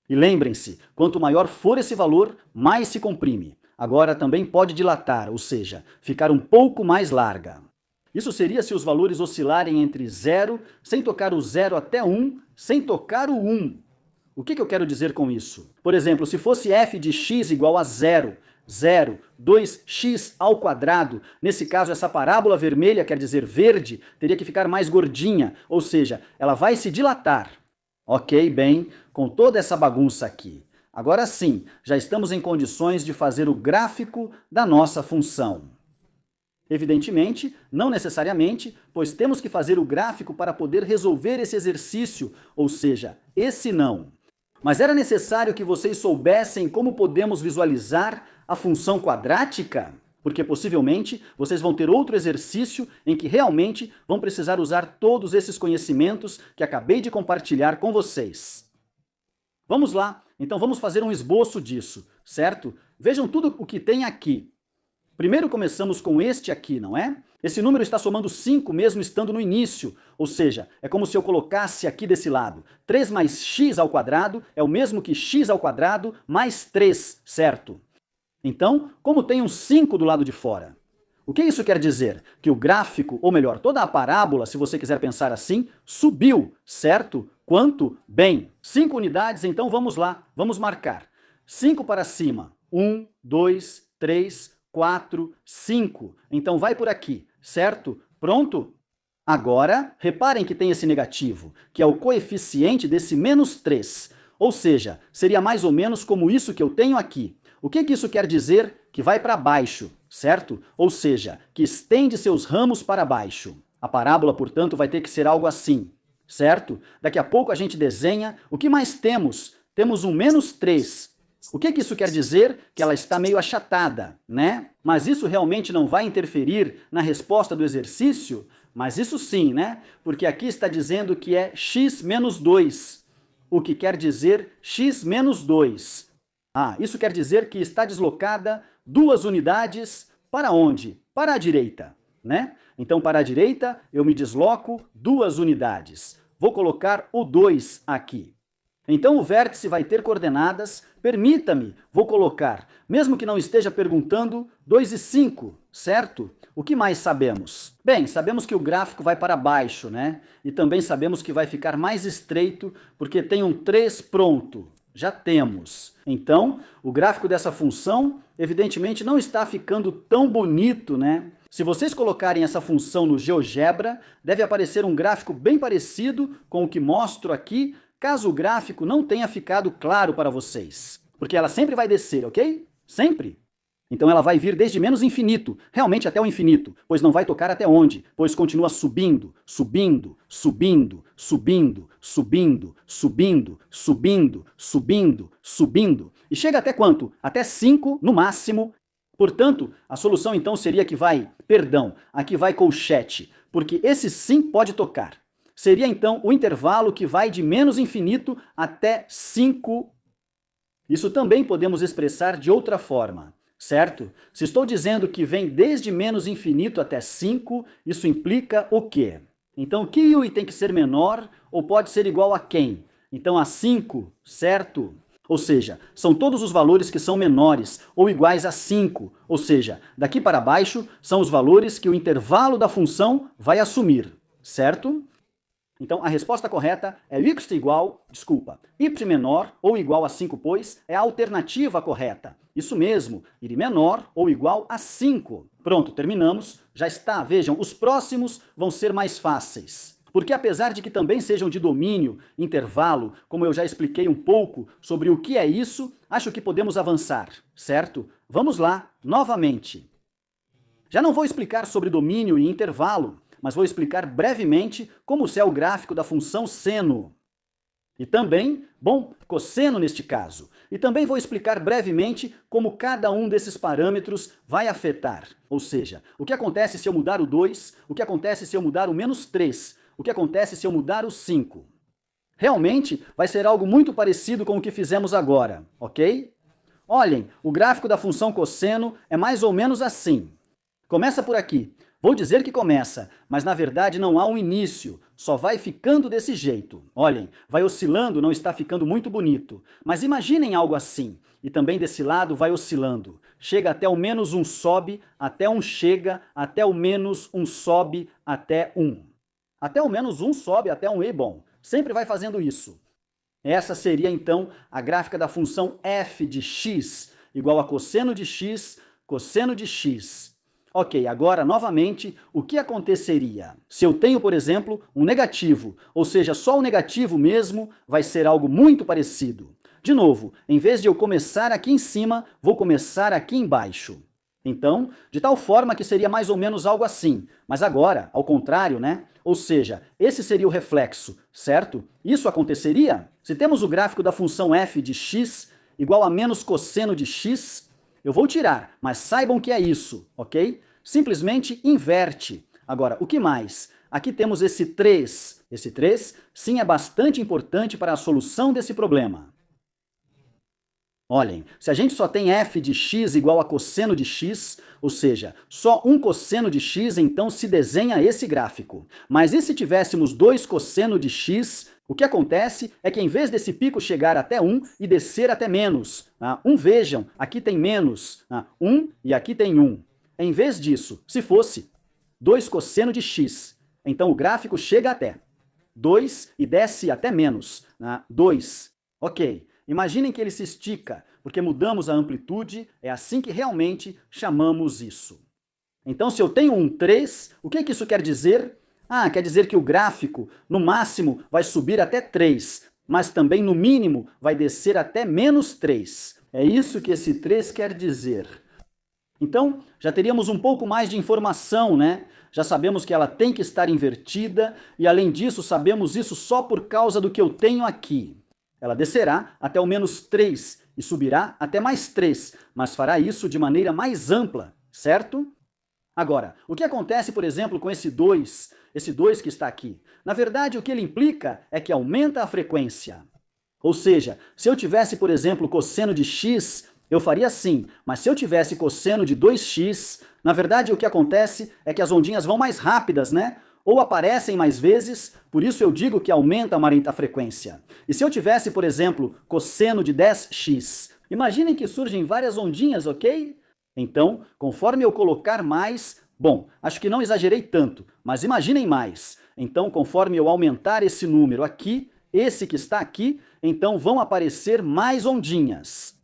E lembrem-se, quanto maior for esse valor, mais se comprime. Agora também pode dilatar, ou seja, ficar um pouco mais larga. Isso seria se os valores oscilarem entre 0, sem tocar o 0 até 1, sem tocar o 1. O que eu quero dizer com isso? Por exemplo, se fosse f de x igual a 0, 0, 2x ao quadrado, nesse caso essa parábola vermelha, quer dizer verde, teria que ficar mais gordinha, ou seja, ela vai se dilatar. Ok, bem, com toda essa bagunça aqui. Agora sim, já estamos em condições de fazer o gráfico da nossa função. Evidentemente, não necessariamente, pois temos que fazer o gráfico para poder resolver esse exercício, ou seja, esse não. Mas era necessário que vocês soubessem como podemos visualizar a função quadrática? Porque possivelmente vocês vão ter outro exercício em que realmente vão precisar usar todos esses conhecimentos que acabei de compartilhar com vocês. Vamos lá, então vamos fazer um esboço disso, certo? Vejam tudo o que tem aqui. Primeiro começamos com este aqui, não é? Esse número está somando 5 mesmo estando no início, ou seja, é como se eu colocasse aqui desse lado. 3 mais x ao quadrado é o mesmo que x ao quadrado mais 3, certo? Então, como tem um 5 do lado de fora? O que isso quer dizer? Que o gráfico, ou melhor, toda a parábola, se você quiser pensar assim, subiu, certo? Quanto? Bem, 5 unidades, então vamos lá, vamos marcar. 5 para cima, 1, 2, 3, 4, 5. Então vai por aqui, certo? Pronto? Agora, reparem que tem esse negativo, que é o coeficiente desse menos 3. Ou seja, seria mais ou menos como isso que eu tenho aqui. O que isso quer dizer? Que vai para baixo, certo? Ou seja, que estende seus ramos para baixo. A parábola, portanto, vai ter que ser algo assim, certo? Daqui a pouco a gente desenha. O que mais temos? Temos um menos 3. O que isso quer dizer? Que ela está meio achatada, né? Mas isso realmente não vai interferir na resposta do exercício? Mas isso sim, né? Porque aqui está dizendo que é x menos 2, o que quer dizer x menos 2. Ah, isso quer dizer que está deslocada 2 unidades para onde? Para a direita, né? Então, para a direita, eu me desloco 2 unidades. Vou colocar o 2 aqui. Então, o vértice vai ter coordenadas, permita-me, vou colocar, mesmo que não esteja perguntando, 2 e 5, certo? O que mais sabemos? Bem, sabemos que o gráfico vai para baixo, né? E também sabemos que vai ficar mais estreito, porque tem um 3 pronto. Já temos. Então, o gráfico dessa função, evidentemente, não está ficando tão bonito, né? Se vocês colocarem essa função no GeoGebra, deve aparecer um gráfico bem parecido com o que mostro aqui, caso o gráfico não tenha ficado claro para vocês. Porque ela sempre vai descer, ok? Sempre. Então ela vai vir desde menos infinito, realmente até o infinito, pois não vai tocar até onde? Pois continua subindo, subindo, subindo, subindo, subindo, subindo, subindo, subindo, subindo. E chega até quanto? Até 5 no máximo. Portanto, a solução então seria que vai, aqui vai colchete, porque esse sim pode tocar. Seria então o intervalo que vai de menos infinito até 5. Isso também podemos expressar de outra forma. Certo? Se estou dizendo que vem desde menos infinito até 5, isso implica o quê? Então, que i tem que ser menor ou pode ser igual a quem? Então, a 5, certo? Ou seja, são todos os valores que são menores ou iguais a 5. Ou seja, daqui para baixo são os valores que o intervalo da função vai assumir, certo? Então, a resposta correta é y menor ou igual a 5, pois é a alternativa correta. Isso mesmo, y menor ou igual a 5. Pronto, terminamos. Já está, vejam, os próximos vão ser mais fáceis. Porque apesar de que também sejam de domínio, intervalo, como eu já expliquei um pouco sobre o que é isso, acho que podemos avançar, certo? Vamos lá, novamente. Já não vou explicar sobre domínio e intervalo, mas vou explicar brevemente como é o gráfico da função seno. E também, cosseno neste caso. E também vou explicar brevemente como cada um desses parâmetros vai afetar. Ou seja, o que acontece se eu mudar o 2, o que acontece se eu mudar o menos 3, o que acontece se eu mudar o 5. Realmente vai ser algo muito parecido com o que fizemos agora, ok? Olhem, o gráfico da função cosseno é mais ou menos assim. Começa por aqui. Vou dizer que começa, mas na verdade não há um início, só vai ficando desse jeito. Olhem, vai oscilando, não está ficando muito bonito. Mas imaginem algo assim, e também desse lado vai oscilando. Chega até o menos 1 sobe, até 1 chega, até o menos 1 sobe, até 1. Até o menos 1 sobe, até 1 e sempre vai fazendo isso. Essa seria então a gráfica da função f de x, igual a cosseno de x, cosseno de x. Ok, agora, novamente, o que aconteceria? Se eu tenho, por exemplo, um negativo, ou seja, só o negativo mesmo, vai ser algo muito parecido. De novo, em vez de eu começar aqui em cima, vou começar aqui embaixo. Então, de tal forma que seria mais ou menos algo assim. Mas agora, ao contrário, né? Ou seja, esse seria o reflexo, certo? Isso aconteceria? Se temos o gráfico da função f de x igual a menos cosseno de x, eu vou tirar, mas saibam que é isso, ok? Simplesmente inverte. Agora, o que mais? Aqui temos esse 3. Esse 3, sim, é bastante importante para a solução desse problema. Olhem, se a gente só tem f de x igual a cosseno de x, ou seja, só um cosseno de x, então se desenha esse gráfico. Mas e se tivéssemos 2 cosseno de x, o que acontece é que em vez desse pico chegar até 1 e descer até menos, vejam, aqui tem menos, 1 e aqui tem 1. Em vez disso, se fosse 2 cosseno de x, então o gráfico chega até 2 e desce até menos, 2. Ok. Imaginem que ele se estica, porque mudamos a amplitude, é assim que realmente chamamos isso. Então, se eu tenho um 3, o que isso quer dizer? Quer dizer que o gráfico, no máximo, vai subir até 3, mas também, no mínimo, vai descer até menos 3. É isso que esse 3 quer dizer. Então, já teríamos um pouco mais de informação, né? Já sabemos que ela tem que estar invertida, e além disso, sabemos isso só por causa do que eu tenho aqui. Ela descerá até o menos 3 e subirá até mais 3, mas fará isso de maneira mais ampla, certo? Agora, o que acontece, por exemplo, com esse 2 que está aqui? Na verdade, o que ele implica é que aumenta a frequência. Ou seja, se eu tivesse, por exemplo, cosseno de x, eu faria assim, mas se eu tivesse cosseno de 2x, na verdade o que acontece é que as ondinhas vão mais rápidas, né? Ou aparecem mais vezes, por isso eu digo que aumenta a frequência. E se eu tivesse, por exemplo, cosseno de 10x, imaginem que surgem várias ondinhas, ok? Então, conforme eu colocar mais, acho que não exagerei tanto, mas imaginem mais. Então, conforme eu aumentar esse número aqui, esse que está aqui, então vão aparecer mais ondinhas.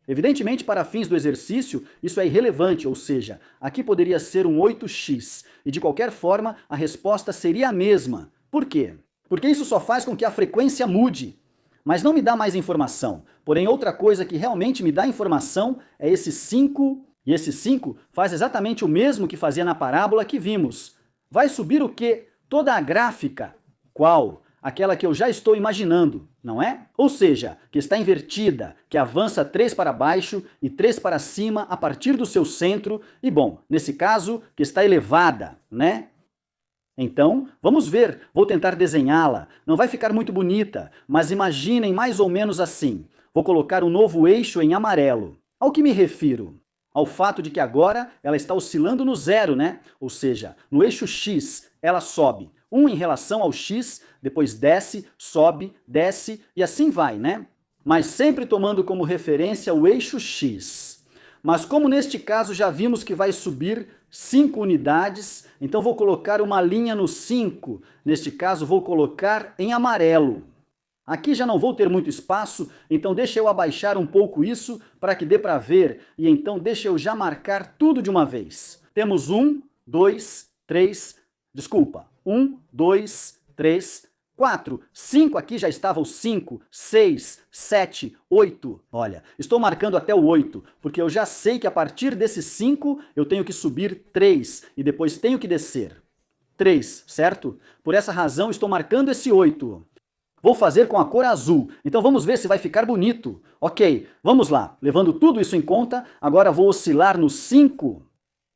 Evidentemente, para fins do exercício, isso é irrelevante, ou seja, aqui poderia ser um 8x, e de qualquer forma, a resposta seria a mesma. Por quê? Porque isso só faz com que a frequência mude, mas não me dá mais informação. Porém, outra coisa que realmente me dá informação é esse 5, e esse 5 faz exatamente o mesmo que fazia na parábola que vimos. Vai subir o quê? Toda a gráfica. Qual? Aquela que eu já estou imaginando, não é? Ou seja, que está invertida, que avança 3 para baixo e 3 para cima a partir do seu centro, e bom, nesse caso, que está elevada, né? Então, vamos ver, vou tentar desenhá-la. Não vai ficar muito bonita, mas imaginem mais ou menos assim. Vou colocar um novo eixo em amarelo. Ao que me refiro? Ao fato de que agora ela está oscilando no zero, né? Ou seja, no eixo X, ela sobe 1 em relação ao X, depois desce, sobe, desce e assim vai, né? Mas sempre tomando como referência o eixo X. Mas como neste caso já vimos que vai subir 5 unidades, então vou colocar uma linha no 5. Neste caso vou colocar em amarelo. Aqui já não vou ter muito espaço, então deixa eu abaixar um pouco isso para que dê para ver, e então deixa eu já marcar tudo de uma vez. Temos 1, 2, 3, desculpa, 1, 2, 3, 4, 5, aqui já estava o 5, 6, 7, 8. Olha, estou marcando até o 8, porque eu já sei que a partir desse 5 eu tenho que subir 3 e depois tenho que descer. 3, certo? Por essa razão estou marcando esse 8. Vou fazer com a cor azul, então vamos ver se vai ficar bonito. Ok, vamos lá. Levando tudo isso em conta, agora vou oscilar no 5.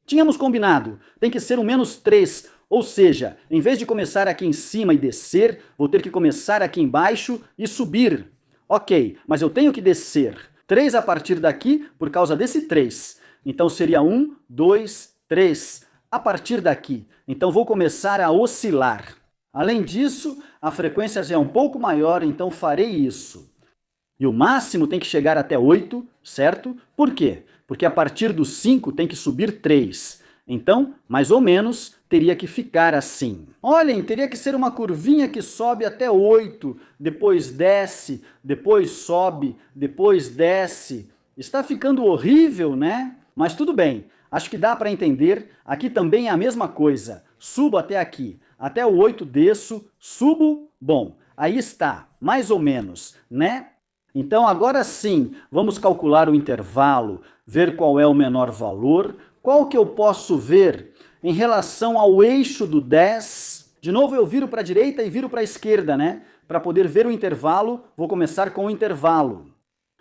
Tínhamos combinado, tem que ser um menos 3, ou seja, em vez de começar aqui em cima e descer, vou ter que começar aqui embaixo e subir. Ok, mas eu tenho que descer 3 a partir daqui por causa desse 3. Então seria 1, 2, 3 a partir daqui. Então vou começar a oscilar. Além disso, a frequência já é um pouco maior, então farei isso. E o máximo tem que chegar até 8, certo? Por quê? Porque a partir do 5 tem que subir 3. Então, mais ou menos, teria que ficar assim. Olhem, teria que ser uma curvinha que sobe até 8, depois desce, depois sobe, depois desce. Está ficando horrível, né? Mas tudo bem, acho que dá para entender. Aqui também é a mesma coisa. Subo até aqui. Até o 8 desço, subo, bom, aí está, mais ou menos, né? Então agora sim, vamos calcular o intervalo, ver qual é o menor valor, qual que eu posso ver em relação ao eixo do 10. De novo eu viro para a direita e viro para a esquerda, né? Para poder ver o intervalo, vou começar com o intervalo.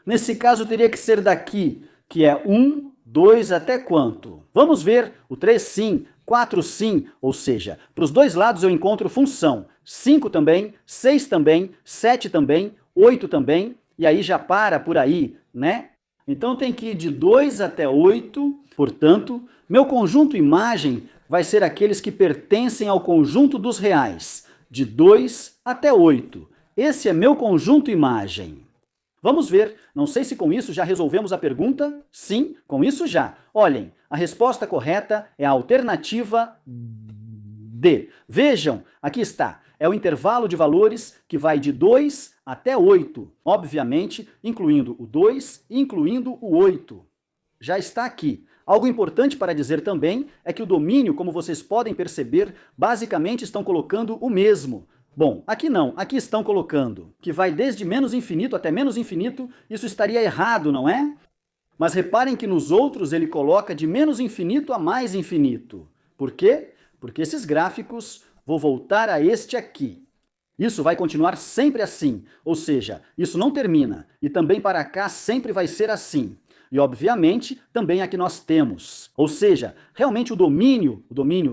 Nesse caso teria que ser daqui, que é 1, 2 até quanto? Vamos ver, o 3 sim, 4 sim, ou seja, para os dois lados eu encontro função. 5 também, 6 também, 7 também, 8 também, e aí já para por aí, né? Então tem que ir de 2 até 8, portanto, meu conjunto imagem vai ser aqueles que pertencem ao conjunto dos reais, de 2 até 8. Esse é meu conjunto imagem. Vamos ver, não sei se com isso já resolvemos a pergunta. Sim, com isso já. Olhem, a resposta correta é a alternativa D. Vejam, aqui está. É o intervalo de valores que vai de 2 até 8. Obviamente, incluindo o 2 e incluindo o 8. Já está aqui. Algo importante para dizer também é que o domínio, como vocês podem perceber, basicamente estão colocando o mesmo. Bom, aqui não, aqui estão colocando que vai desde menos infinito até menos infinito, isso estaria errado, não é? Mas reparem que nos outros ele coloca de menos infinito a mais infinito. Por quê? Porque esses gráficos, vou voltar a este aqui. Isso vai continuar sempre assim, ou seja, isso não termina, e também para cá sempre vai ser assim. E, obviamente, também aqui nós temos. Ou seja, realmente o domínio,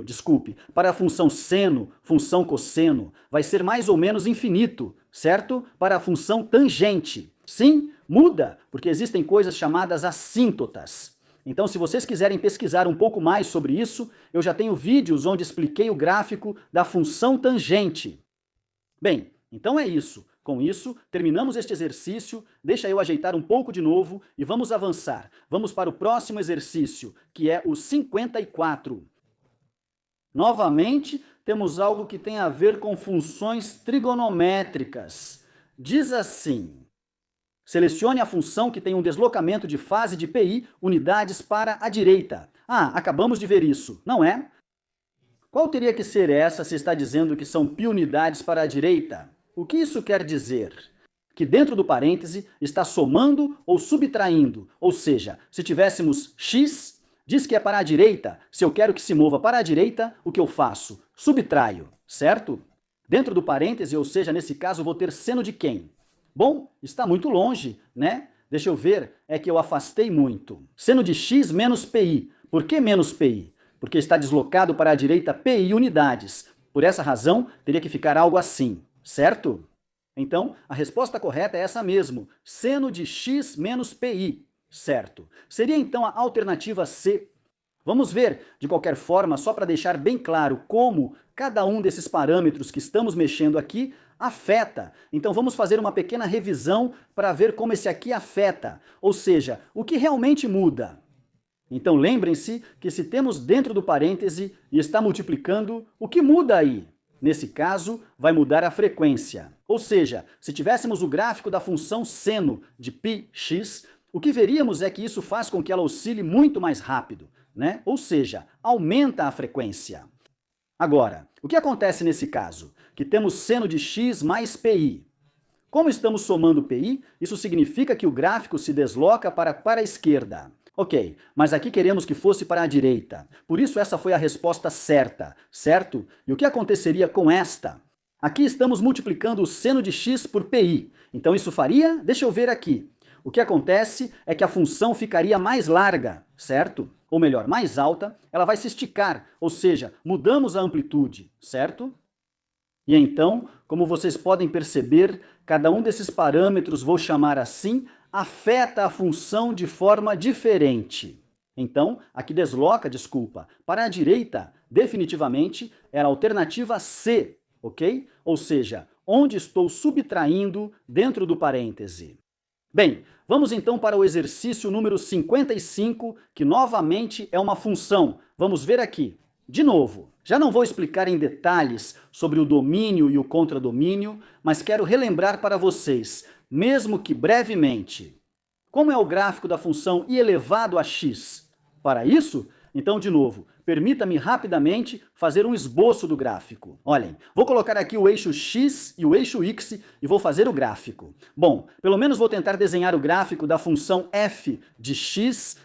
desculpe, para a função seno, função cosseno, vai ser mais ou menos infinito, certo? Para a função tangente. Sim, muda, porque existem coisas chamadas assíntotas. Então, se vocês quiserem pesquisar um pouco mais sobre isso, eu já tenho vídeos onde expliquei o gráfico da função tangente. Bem, então é isso. Com isso, terminamos este exercício, deixa eu ajeitar um pouco de novo e vamos avançar. Vamos para o próximo exercício, que é o 54. Novamente, temos algo que tem a ver com funções trigonométricas. Diz assim: Selecione a função que tem um deslocamento de fase de π unidades para a direita. Ah, acabamos de ver isso, não é? Qual teria que ser essa se está dizendo que são π unidades para a direita? O que isso quer dizer? Que dentro do parêntese está somando ou subtraindo, ou seja, se tivéssemos x, diz que é para a direita, se eu quero que se mova para a direita, o que eu faço? Subtraio, certo? Dentro do parêntese, ou seja, nesse caso, vou ter seno de quem? Bom, está muito longe, né? Deixa eu ver, é que eu afastei muito. Seno de x menos π. Por que menos π? Porque está deslocado para a direita π unidades. Por essa razão, teria que ficar algo assim, certo? Então, a resposta correta é essa mesmo, seno de x menos π, certo? Seria então a alternativa C. Vamos ver, de qualquer forma, só para deixar bem claro como cada um desses parâmetros que estamos mexendo aqui afeta. Então vamos fazer uma pequena revisão para ver como esse aqui afeta, ou seja, o que realmente muda. Então lembrem-se que se temos dentro do parêntese e está multiplicando, o que muda aí? Nesse caso, vai mudar a frequência. Ou seja, se tivéssemos o gráfico da função seno de πx, o que veríamos é que isso faz com que ela oscile muito mais rápido, né? Ou seja, aumenta a frequência. Agora, o que acontece nesse caso? Que temos seno de x mais π. Como estamos somando π, isso significa que o gráfico se desloca para a esquerda. Ok, mas aqui queremos que fosse para a direita. Por isso essa foi a resposta certa, certo? E o que aconteceria com esta? Aqui estamos multiplicando o seno de x por π. Então isso faria? Deixa eu ver aqui. O que acontece é que a função ficaria mais larga, certo? Ou melhor, mais alta, ela vai se esticar, ou seja, mudamos a amplitude, certo? E então, como vocês podem perceber, cada um desses parâmetros, vou chamar assim, afeta a função de forma diferente. Então, aqui desloca, desculpa, para a direita, definitivamente, era a alternativa C, ok? Ou seja, onde estou subtraindo dentro do parêntese. Bem, vamos então para o exercício número 55, que novamente é uma função. Vamos ver aqui. De novo, já não vou explicar em detalhes sobre o domínio e o contradomínio, mas quero relembrar para vocês, mesmo que brevemente, como é o gráfico da função i elevado a x. Para isso, então, de novo, permita-me rapidamente fazer um esboço do gráfico. Olhem, vou colocar aqui o eixo x e o eixo y e vou fazer o gráfico. Bom, pelo menos vou tentar desenhar o gráfico da função f de x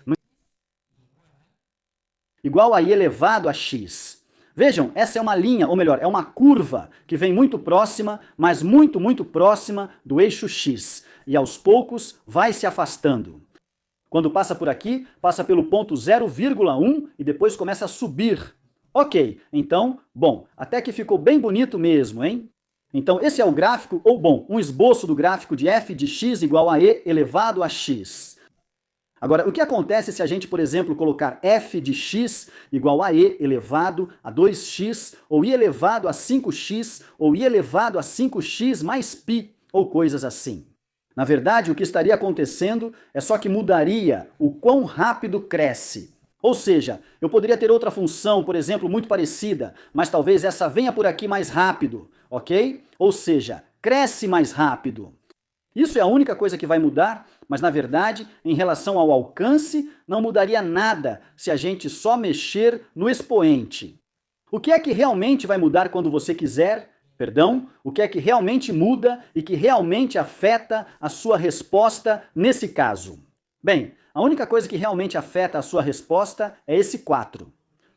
igual a i elevado a x. Vejam, essa é uma linha, ou melhor, é uma curva que vem muito próxima, mas muito próxima do eixo x. E aos poucos vai se afastando. Quando passa por aqui, passa pelo ponto 0,1 e depois começa a subir. Ok, então, bom, até que ficou bem bonito mesmo, hein? Então esse é o gráfico, ou bom, um esboço do gráfico de f de x igual a e elevado a x. Agora, o que acontece se a gente, por exemplo, colocar f de x igual a e elevado a 2x, ou i elevado a 5x, ou i elevado a 5x mais π, ou coisas assim? Na verdade, o que estaria acontecendo é só que mudaria o quão rápido cresce. Ou seja, eu poderia ter outra função, por exemplo, muito parecida, mas talvez essa venha por aqui mais rápido, ok? Ou seja, cresce mais rápido. Isso é a única coisa que vai mudar, mas na verdade, em relação ao alcance, não mudaria nada se a gente só mexer no expoente. O que é que realmente vai mudar quando você quiser? Perdão, o que é que realmente muda e que realmente afeta a sua resposta nesse caso? Bem, a única coisa que realmente afeta a sua resposta é esse 4.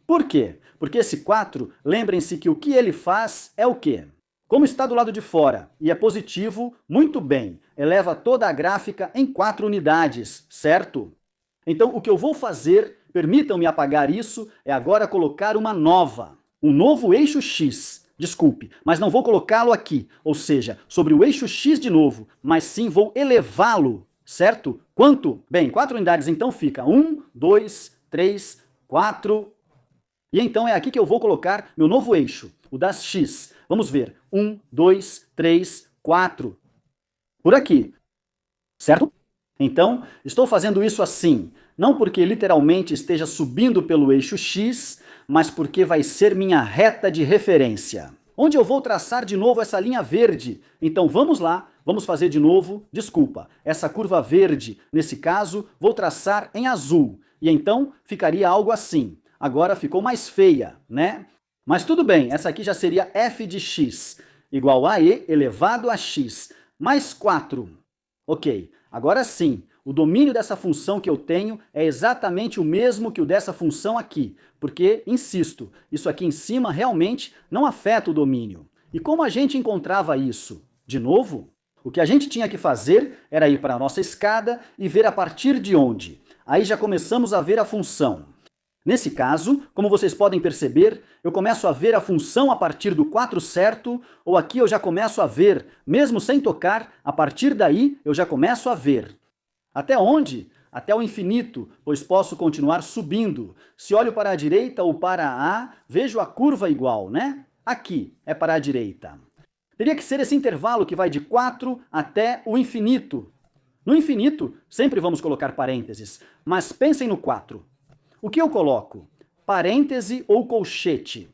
Por quê? Porque esse 4, lembrem-se que o que ele faz é o quê? Como está do lado de fora e é positivo, muito bem, eleva toda a gráfica em 4 unidades, certo? Então o que eu vou fazer, permitam-me apagar isso, é agora colocar uma nova, um novo eixo x. Desculpe, mas não vou colocá-lo aqui, ou seja, sobre o eixo x de novo, mas sim vou elevá-lo, certo? Quanto? Bem, 4 unidades então fica 1, 2, 3, 4. E então é aqui que eu vou colocar meu novo eixo, o das x. Vamos ver, 1, 2, 3, 4. Por aqui, certo? Então, estou fazendo isso assim, não porque literalmente esteja subindo pelo eixo x, mas porque vai ser minha reta de referência. Onde eu vou traçar de novo essa linha verde? Então vamos lá, vamos fazer de novo, desculpa, essa curva verde, nesse caso, vou traçar em azul. E então ficaria algo assim. Agora ficou mais feia, né? Mas tudo bem, essa aqui já seria f de x, igual a e elevado a x, mais 4. Ok, agora sim, o domínio dessa função que eu tenho é exatamente o mesmo que o dessa função aqui, porque, insisto, isso aqui em cima realmente não afeta o domínio. E como a gente encontrava isso? De novo, o que a gente tinha que fazer era ir para a nossa escada e ver a partir de onde. Aí já começamos a ver a função. Nesse caso, como vocês podem perceber, eu começo a ver a função a partir do 4 certo, ou aqui eu já começo a ver, mesmo sem tocar, a partir daí eu já começo a ver. Até onde? Até o infinito, pois posso continuar subindo. Se olho para a direita ou para A, vejo a curva igual, né? Aqui é para a direita. Teria que ser esse intervalo que vai de 4 até o infinito. No infinito, sempre vamos colocar parênteses, mas pensem no 4. O que eu coloco? Parêntese ou colchete?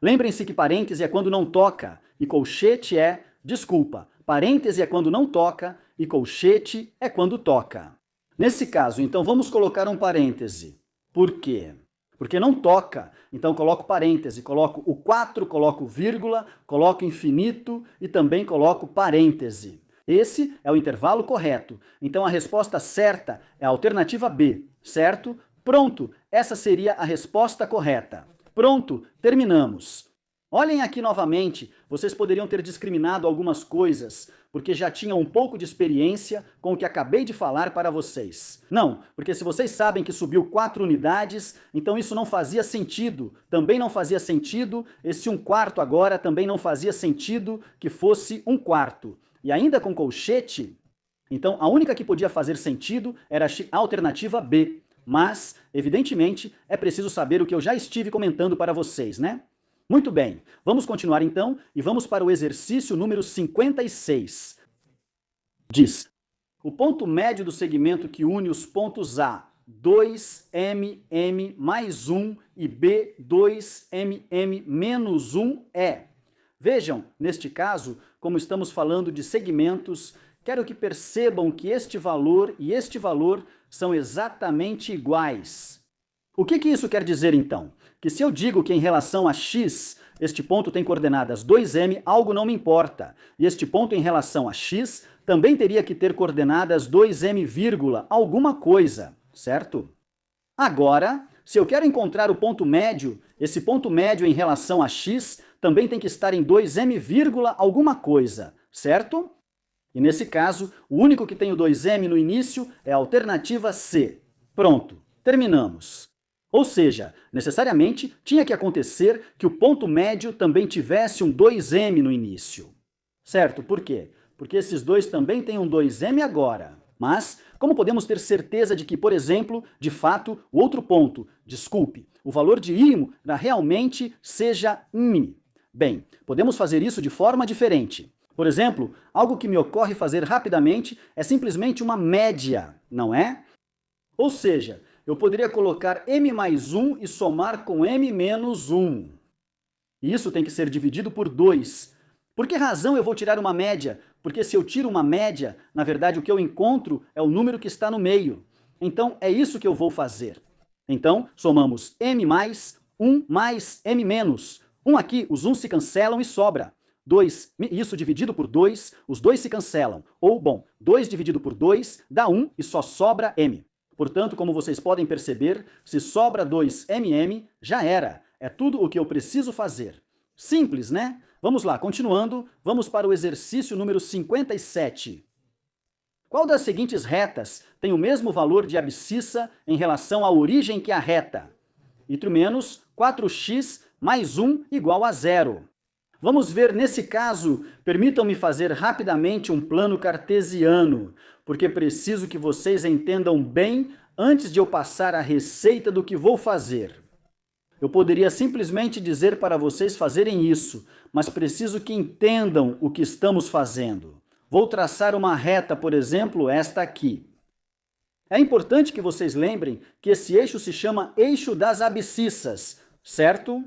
Lembrem-se que parêntese é quando não toca, e colchete é, desculpa, parêntese é quando não toca, e colchete é quando toca. Nesse caso, então, vamos colocar um parêntese. Por quê? Porque não toca, então coloco parêntese, coloco o 4, coloco vírgula, coloco infinito e também coloco parêntese. Esse é o intervalo correto. Então a resposta certa é a alternativa B, certo? Pronto, essa seria a resposta correta. Pronto, terminamos. Olhem aqui novamente, vocês poderiam ter discriminado algumas coisas, porque já tinham um pouco de experiência com o que acabei de falar para vocês. Não, porque se vocês sabem que subiu 4 unidades, então isso não fazia sentido. Também não fazia sentido, esse 1/4 agora também não fazia sentido que fosse 1/4. E ainda com colchete, então a única que podia fazer sentido era a alternativa B. Mas, evidentemente, é preciso saber o que eu já estive comentando para vocês, né? Muito bem, vamos continuar então e vamos para o exercício número 56. Diz: o ponto médio do segmento que une os pontos A, 2mm mais 1 e B, 2mm menos 1 é. Vejam, neste caso, como estamos falando de segmentos, quero que percebam que este valor e este valor são exatamente iguais. O que isso quer dizer, então? Que se eu digo que em relação a x, este ponto tem coordenadas 2m, algo não me importa. E este ponto em relação a x também teria que ter coordenadas 2m, alguma coisa, certo? Agora, se eu quero encontrar o ponto médio, esse ponto médio em relação a x também tem que estar em 2m, alguma coisa, certo? E nesse caso, o único que tem o 2m no início é a alternativa C. Pronto, terminamos. Ou seja, necessariamente tinha que acontecer que o ponto médio também tivesse um 2m no início. Certo? Por quê? Porque esses dois também têm um 2m agora. Mas, como podemos ter certeza de que, por exemplo, de fato, o outro ponto, desculpe, o valor de y realmente seja m? Bem, podemos fazer isso de forma diferente. Por exemplo, algo que me ocorre fazer rapidamente é simplesmente uma média, não é? Ou seja, eu poderia colocar m mais 1 e somar com m menos 1. E isso tem que ser dividido por 2. Por que razão eu vou tirar uma média? Porque se eu tiro uma média, na verdade o que eu encontro é o número que está no meio. Então é isso que eu vou fazer. Então somamos m mais 1 mais m menos. 1 aqui, os 1 se cancelam e sobra. 2, isso dividido por 2, os 2 se cancelam. Ou, bom, 2 dividido por 2 dá 1 e só sobra m. Portanto, como vocês podem perceber, se sobra 2mm, já era. É tudo o que eu preciso fazer. Simples, né? Vamos lá, continuando, vamos para o exercício número 57. Qual das seguintes retas tem o mesmo valor de abscissa em relação à origem que a reta? Y menos 4x mais 1 igual a 0. Vamos ver nesse caso, permitam-me fazer rapidamente um plano cartesiano, porque preciso que vocês entendam bem antes de eu passar a receita do que vou fazer. Eu poderia simplesmente dizer para vocês fazerem isso, mas preciso que entendam o que estamos fazendo. Vou traçar uma reta, por exemplo, esta aqui. É importante que vocês lembrem que esse eixo se chama eixo das abscissas, certo?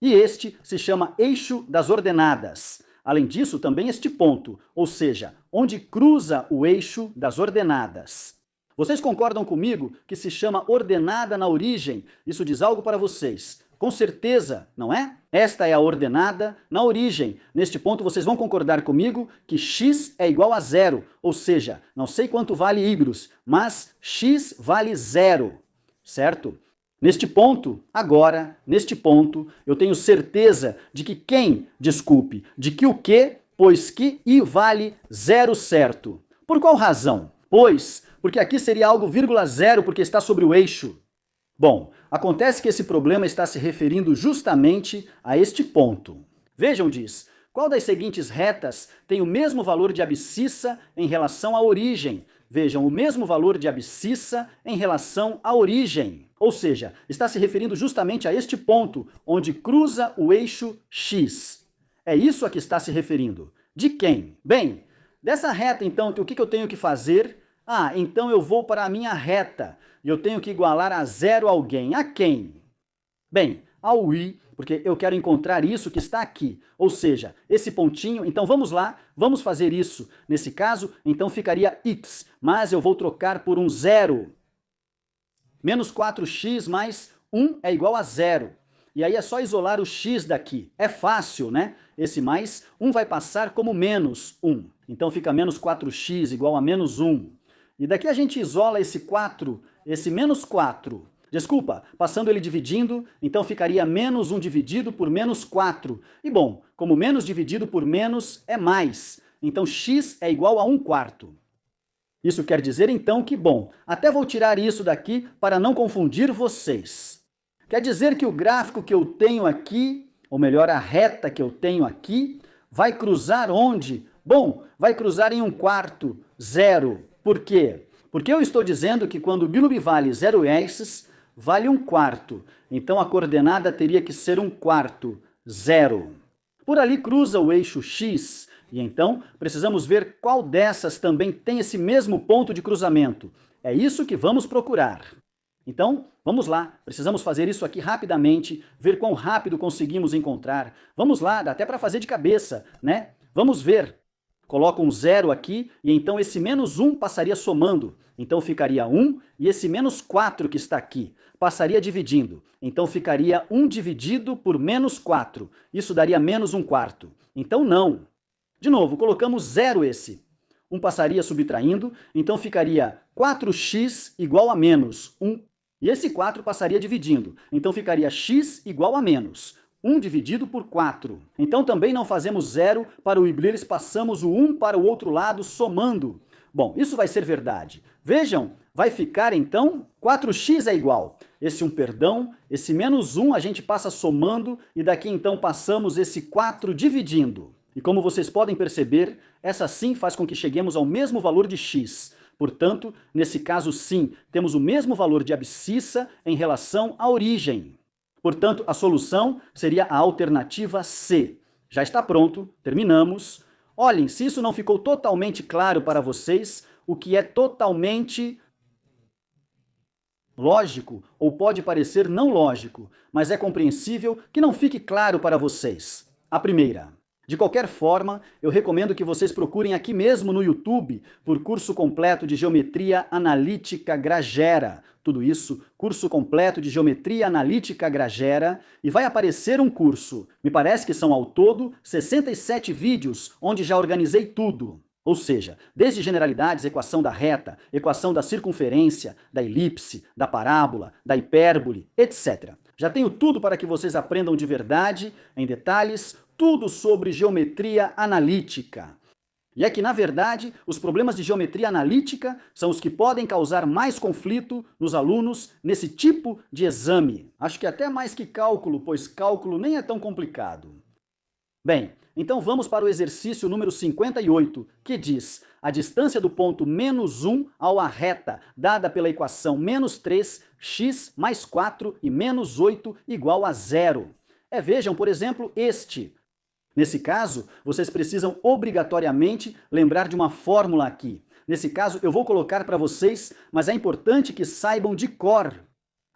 E este se chama eixo das ordenadas. Além disso, também este ponto, ou seja, onde cruza o eixo das ordenadas. Vocês concordam comigo que se chama ordenada na origem? Isso diz algo para vocês. Com certeza, não é? Esta é a ordenada na origem. Neste ponto, vocês vão concordar comigo que x é igual a zero, ou seja, não sei quanto vale Y, mas x vale zero, certo? Neste ponto, agora, neste ponto, eu tenho certeza de que de que o quê, pois que i vale zero certo. Por qual razão? Pois, porque aqui seria algo vírgula zero porque está sobre o eixo. Bom, acontece que esse problema está se referindo justamente a este ponto. Vejam, diz, qual das seguintes retas tem o mesmo valor de abscissa em relação à origem? Vejam, o mesmo valor de abscissa em relação à origem. Ou seja, está se referindo justamente a este ponto, onde cruza o eixo x. É isso a que está se referindo. De quem? Bem, dessa reta, então, o que eu tenho que fazer? Então eu vou para a minha reta. E eu tenho que igualar a zero alguém. A quem? Bem, ao i, porque eu quero encontrar isso que está aqui. Ou seja, esse pontinho, então vamos lá, vamos fazer isso. Nesse caso, então ficaria x, mas eu vou trocar por um zero. Menos 4x mais 1 é igual a zero. E aí é só isolar o x daqui. É fácil, né? Esse mais 1 vai passar como menos 1. Então fica menos 4x igual a menos 1. E daqui a gente isola esse 4, esse menos 4. Desculpa, passando ele dividindo, então ficaria menos 1 dividido por menos 4. E bom, como menos dividido por menos é mais. Então x é igual a 1/4. Isso quer dizer então que, bom, até vou tirar isso daqui para não confundir vocês. Quer dizer que o gráfico que eu tenho aqui, ou melhor, a reta que eu tenho aqui, vai cruzar onde? Bom, vai cruzar em 1/4, zero. Por quê? Porque eu estou dizendo que quando o bilubi vale 0s, vale 1/4. Então a coordenada teria que ser 1/4, zero. Por ali cruza o eixo x, e então precisamos ver qual dessas também tem esse mesmo ponto de cruzamento. É isso que vamos procurar. Então, vamos lá, precisamos fazer isso aqui rapidamente, ver quão rápido conseguimos encontrar. Vamos lá, dá até para fazer de cabeça, né? Vamos ver. Coloco um zero aqui, e então esse menos 1 passaria somando. Então ficaria 1, e esse menos 4 que está aqui passaria dividindo. Então ficaria 1 dividido por menos 4. Isso daria menos 1/4. Então não. De novo, colocamos zero esse. 1 passaria subtraindo, então ficaria 4x igual a menos 1. E esse 4 passaria dividindo, então ficaria x igual a menos 1 dividido por 4. Então também não fazemos zero para o Euclides, passamos o 1 para o outro lado somando. Bom, isso vai ser verdade. Vejam, vai ficar então 4x é igual. Esse 1, perdão, esse menos 1 a gente passa somando e daqui então passamos esse 4 dividindo. E como vocês podem perceber, essa sim faz com que cheguemos ao mesmo valor de x. Portanto, nesse caso sim, temos o mesmo valor de abscissa em relação à origem. Portanto, a solução seria a alternativa C. Já está pronto, terminamos. Olhem, se isso não ficou totalmente claro para vocês, o que é totalmente lógico, ou pode parecer não lógico, mas é compreensível que não fique claro para vocês. A primeira. De qualquer forma, eu recomendo que vocês procurem aqui mesmo no YouTube por curso completo de Geometria Analítica Gragera. Tudo isso, curso completo de Geometria Analítica Gragera, e vai aparecer um curso. Me parece que são ao todo 67 vídeos, onde já organizei tudo. Ou seja, desde generalidades, equação da reta, equação da circunferência, da elipse, da parábola, da hipérbole, etc. Já tenho tudo para que vocês aprendam de verdade, em detalhes, tudo sobre geometria analítica. E é que, na verdade, os problemas de geometria analítica são os que podem causar mais conflito nos alunos nesse tipo de exame. Acho que até mais que cálculo, pois cálculo nem é tão complicado. Bem, então vamos para o exercício número 58, que diz: a distância do ponto menos 1 ao a reta, dada pela equação menos 3x mais 4 e menos 8 igual a zero. Vejam, por exemplo, este. Nesse caso, vocês precisam obrigatoriamente lembrar de uma fórmula aqui. Nesse caso, eu vou colocar para vocês, mas é importante que saibam de cor.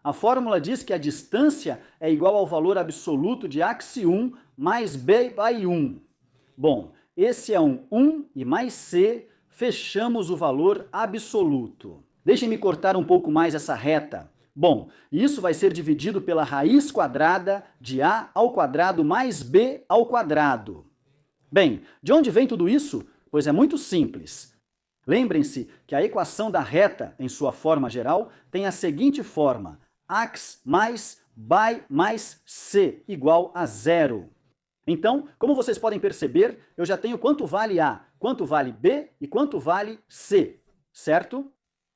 A fórmula diz que a distância é igual ao valor absoluto de ax1 mais b/1. Bom, esse é um 1 e mais c, fechamos o valor absoluto. Deixem-me cortar um pouco mais essa reta. Bom, isso vai ser dividido pela raiz quadrada de a ao quadrado mais b ao quadrado. Bem, de onde vem tudo isso? Pois é muito simples. Lembrem-se que a equação da reta, em sua forma geral, tem a seguinte forma: ax mais by mais c igual a zero. Então, como vocês podem perceber, eu já tenho quanto vale A, quanto vale B e quanto vale C, certo?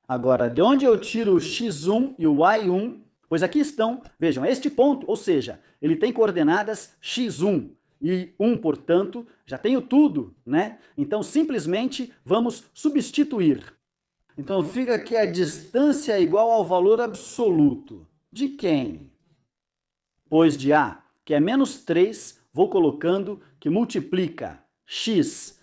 Agora, de onde eu tiro o x1 e o y1? Pois aqui estão, vejam, este ponto, ou seja, ele tem coordenadas x1 e 1, portanto, já tenho tudo, né? Então, simplesmente, vamos substituir. Então, fica que a distância é igual ao valor absoluto. De quem? Pois de A, que é menos 3, vou colocando que multiplica x,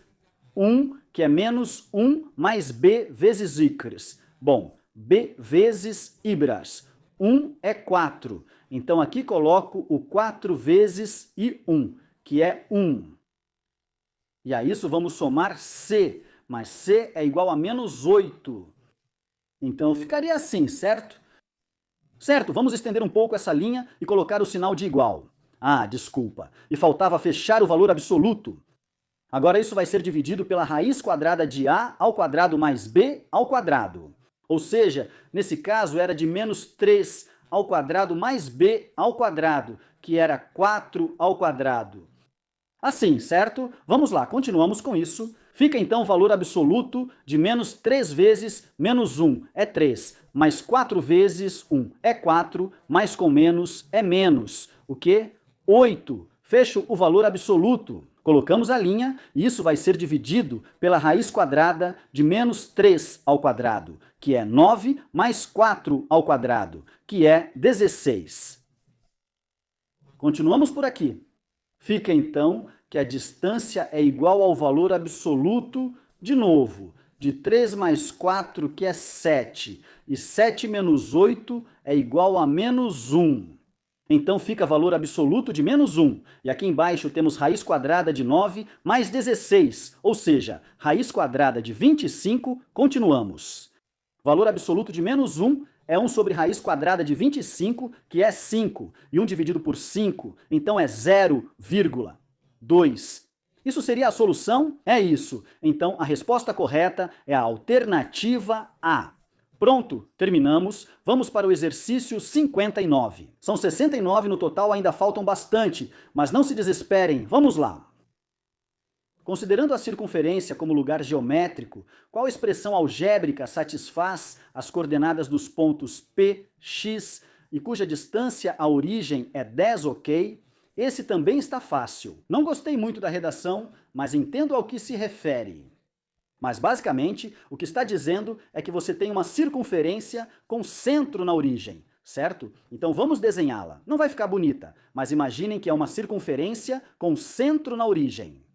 1, que é menos 1, mais b vezes ícaros. Bom, b vezes ibras. 1 é 4. Então, aqui coloco o 4 vezes e 1, que é 1. E a isso vamos somar c, mas c é igual a menos 8. Então, ficaria assim, certo? Certo, vamos estender um pouco essa linha e colocar o sinal de igual. Ah, desculpa, e faltava fechar o valor absoluto. Agora isso vai ser dividido pela raiz quadrada de a ao quadrado mais b ao quadrado. Ou seja, nesse caso era de menos 3 ao quadrado mais b ao quadrado, que era 4 ao quadrado. Assim, certo? Vamos lá, continuamos com isso. Fica então o valor absoluto de menos 3 vezes menos 1 é 3, mais 4 vezes 1 é 4, mais com menos é menos. O quê? 8. Fecho o valor absoluto. Colocamos a linha e isso vai ser dividido pela raiz quadrada de menos 3 ao quadrado, que é 9, mais 4 ao quadrado, que é 16. Continuamos por aqui. Fica então que a distância é igual ao valor absoluto, de novo, de 3 mais 4, que é 7, e 7 menos 8 é igual a menos 1. Então fica valor absoluto de menos 1. E aqui embaixo temos raiz quadrada de 9 mais 16, ou seja, raiz quadrada de 25, continuamos. Valor absoluto de menos 1 é 1 sobre raiz quadrada de 25, que é 5, e 1 dividido por 5, então é 0,2. Isso seria a solução? É isso. Então a resposta correta é a alternativa A. Pronto, terminamos. Vamos para o exercício 59. São 69 no total, ainda faltam bastante, mas não se desesperem. Vamos lá. Considerando a circunferência como lugar geométrico, qual expressão algébrica satisfaz as coordenadas dos pontos P, X e cuja distância à origem é 10, ok? Esse também está fácil. Não gostei muito da redação, mas entendo ao que se refere. Mas, basicamente, o que está dizendo é que você tem uma circunferência com centro na origem, certo? Então vamos desenhá-la. Não vai ficar bonita, mas imaginem que é uma circunferência com centro na origem.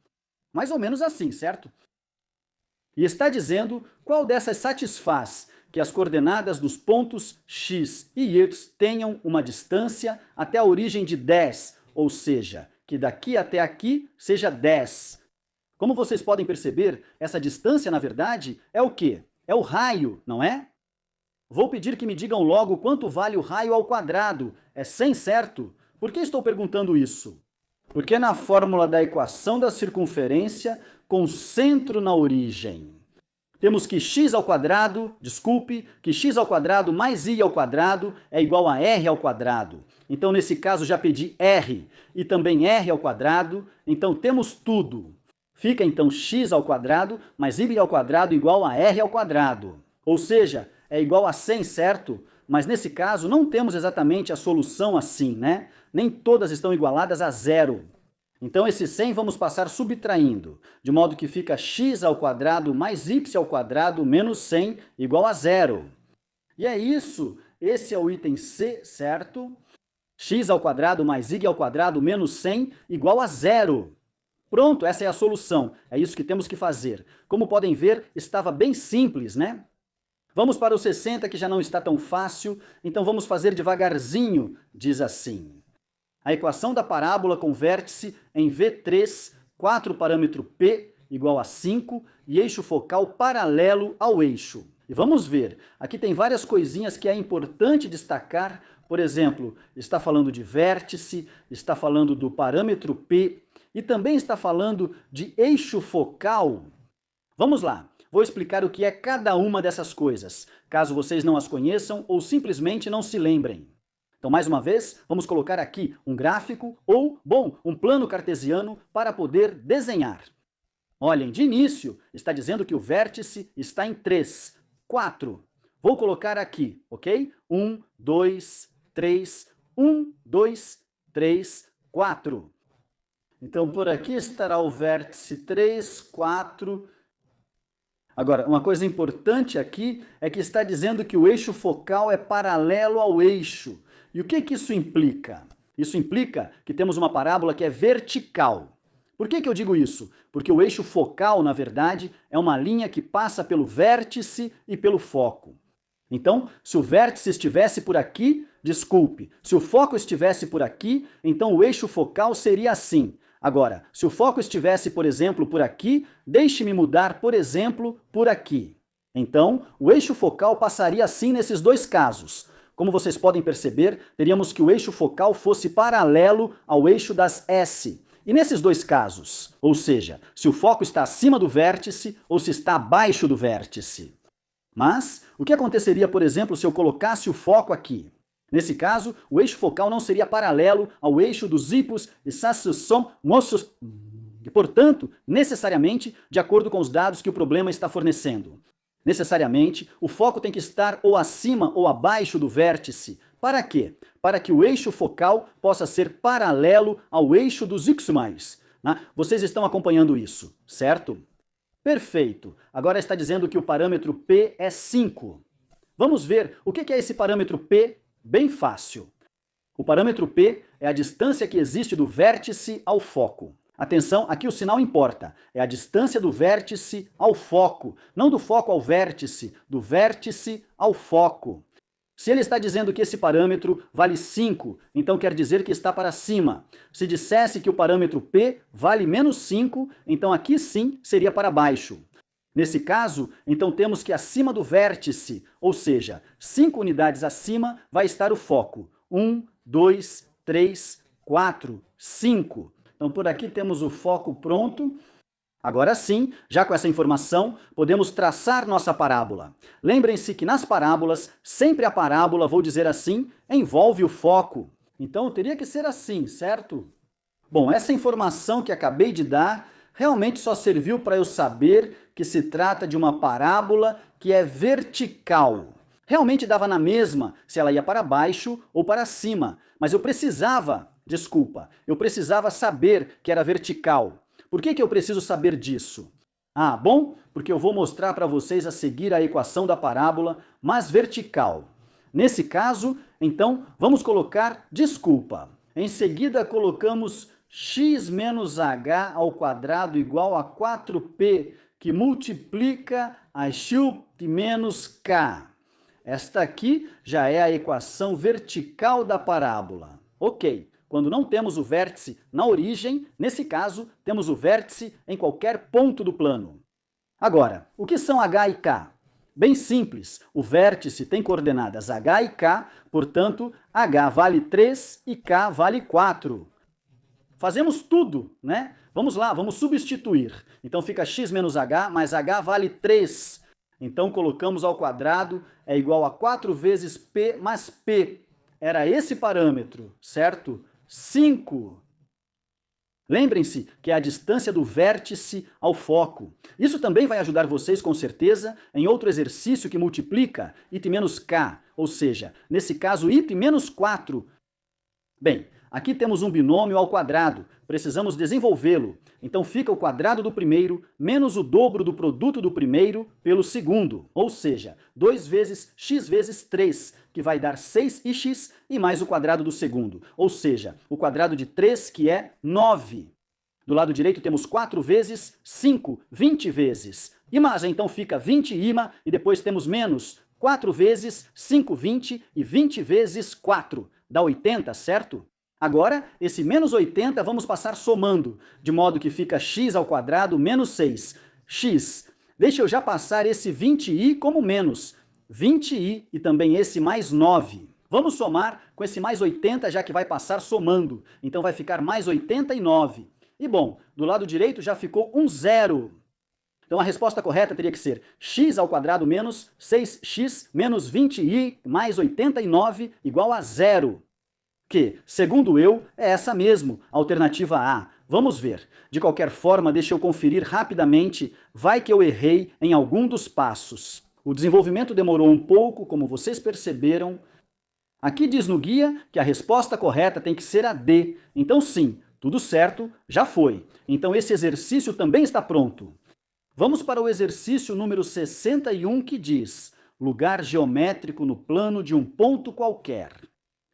Mais ou menos assim, certo? E está dizendo qual dessas satisfaz que as coordenadas dos pontos x e y tenham uma distância até a origem de 10, ou seja, que daqui até aqui seja 10. Como vocês podem perceber, essa distância, na verdade, é o quê? É o raio, não é? Vou pedir que me digam logo quanto vale o raio ao quadrado. É 100, certo? Por que estou perguntando isso? Porque na fórmula da equação da circunferência, com centro na origem, temos que x ao quadrado, que x ao quadrado mais y ao quadrado é igual a r ao quadrado. Então, nesse caso, já pedi r e também r ao quadrado, então temos tudo. Fica, então, x ao quadrado mais y ao quadrado igual a r ao quadrado. Ou seja, é igual a 100, certo? Mas nesse caso não temos exatamente a solução assim, né? Nem todas estão igualadas a zero. Então esse 100 vamos passar subtraindo, de modo que fica x ao quadrado mais y ao quadrado menos 100 igual a zero. E é isso, esse é o item C, certo? X ao quadrado mais y ao quadrado menos 100 igual a zero. Pronto, essa é a solução, é isso que temos que fazer. Como podem ver, estava bem simples, né? Vamos para o 60, que já não está tão fácil, então vamos fazer devagarzinho, diz assim. A equação da parábola converte-se em V3, 4 parâmetro P igual a 5 e eixo focal paralelo ao eixo. E vamos ver, aqui tem várias coisinhas que é importante destacar. Por exemplo, está falando de vértice, está falando do parâmetro P e também está falando de eixo focal. Vamos lá, vou explicar o que é cada uma dessas coisas, caso vocês não as conheçam ou simplesmente não se lembrem. Então, mais uma vez, vamos colocar aqui um gráfico ou, bom, um plano cartesiano para poder desenhar. Olhem, de início, está dizendo que o vértice está em 3, 4. Vou colocar aqui, ok? 1, 2, 3, 1, 2, 3, 4. Então, por aqui estará o vértice 3, 4. Agora, uma coisa importante aqui é que está dizendo que o eixo focal é paralelo ao eixo. E o que isso implica? Isso implica que temos uma parábola que é vertical. Por que eu digo isso? Porque o eixo focal, na verdade, é uma linha que passa pelo vértice e pelo foco. Então, se o vértice estivesse por aqui, desculpe, se o foco estivesse por aqui, então o eixo focal seria assim. Agora, se o foco estivesse, por exemplo, por aqui, deixe-me mudar, por exemplo, por aqui. Então, o eixo focal passaria assim nesses dois casos. Como vocês podem perceber, teríamos que o eixo focal fosse paralelo ao eixo das S. E nesses dois casos, ou seja, se o foco está acima do vértice ou se está abaixo do vértice. Mas, o que aconteceria, por exemplo, se eu colocasse o foco aqui? Nesse caso, o eixo focal não seria paralelo ao eixo dos hipos e sassom nossos, e, portanto, necessariamente, de acordo com os dados que o problema está fornecendo. Necessariamente, o foco tem que estar ou acima ou abaixo do vértice. Para quê? Para que o eixo focal possa ser paralelo ao eixo dos iximais. Né? Vocês estão acompanhando isso, certo? Perfeito. Agora está dizendo que o parâmetro P é 5. Vamos ver o que é esse parâmetro P? Bem fácil. O parâmetro P é a distância que existe do vértice ao foco. Atenção, aqui o sinal importa. É a distância do vértice ao foco. Não do foco ao vértice, do vértice ao foco. Se ele está dizendo que esse parâmetro vale 5, então quer dizer que está para cima. Se dissesse que o parâmetro P vale menos 5, então aqui sim seria para baixo. Nesse caso, então temos que acima do vértice, ou seja, 5 unidades acima, vai estar o foco. 1, 2, 3, 4, 5. Então por aqui temos o foco pronto. Agora sim, já com essa informação, podemos traçar nossa parábola. Lembrem-se que nas parábolas, sempre a parábola, vou dizer assim, envolve o foco. Então teria que ser assim, certo? Bom, essa informação que acabei de dar realmente só serviu para eu saber que se trata de uma parábola que é vertical. Realmente dava na mesma se ela ia para baixo ou para cima, mas eu precisava saber que era vertical. Por que eu preciso saber disso? Ah, bom, porque eu vou mostrar para vocês a seguir a equação da parábola, mas vertical. Nesse caso, então, vamos colocar desculpa. Em seguida, colocamos x menos h ao quadrado igual a 4p, que multiplica a x menos k. Esta aqui já é a equação vertical da parábola. Ok. Quando não temos o vértice na origem, nesse caso, temos o vértice em qualquer ponto do plano. Agora, o que são h e k? Bem simples, o vértice tem coordenadas h e k, portanto, h vale 3 e k vale 4. Fazemos tudo, né? Vamos lá, vamos substituir. Então fica x menos h, mais h vale 3. Então colocamos ao quadrado, é igual a 4 vezes p, mas p era esse parâmetro, certo? 5. Lembrem-se que é a distância do vértice ao foco. Isso também vai ajudar vocês, com certeza, em outro exercício que multiplica it menos k, ou seja, nesse caso, it menos 4. Bem, aqui temos um binômio ao quadrado, precisamos desenvolvê-lo. Então fica o quadrado do primeiro menos o dobro do produto do primeiro pelo segundo, ou seja, 2 vezes x vezes 3, que vai dar 6x, e mais o quadrado do segundo, ou seja, o quadrado de 3, que é 9. Do lado direito temos 4 vezes 5, 20 vezes. Imagem, então fica 20 ima e depois temos menos 4 vezes 5, 20 e 20 vezes 4. Dá 80, certo? Agora, esse menos 80 vamos passar somando, de modo que fica x ao quadrado menos 6. X. Deixa eu já passar esse 20i como menos. 20i e também esse mais 9. Vamos somar com esse mais 80, já que vai passar somando. Então vai ficar mais 89. E bom, do lado direito já ficou um zero. Então a resposta correta teria que ser x ao quadrado menos 6x menos 20i mais 89 igual a zero. Que, segundo eu, é essa mesmo, alternativa A. Vamos ver. De qualquer forma, deixa eu conferir rapidamente, vai que eu errei em algum dos passos. O desenvolvimento demorou um pouco, como vocês perceberam. Aqui diz no guia que a resposta correta tem que ser a D. Então sim, tudo certo, já foi. Então esse exercício também está pronto. Vamos para o exercício número 61, que diz: lugar geométrico no plano de um ponto qualquer.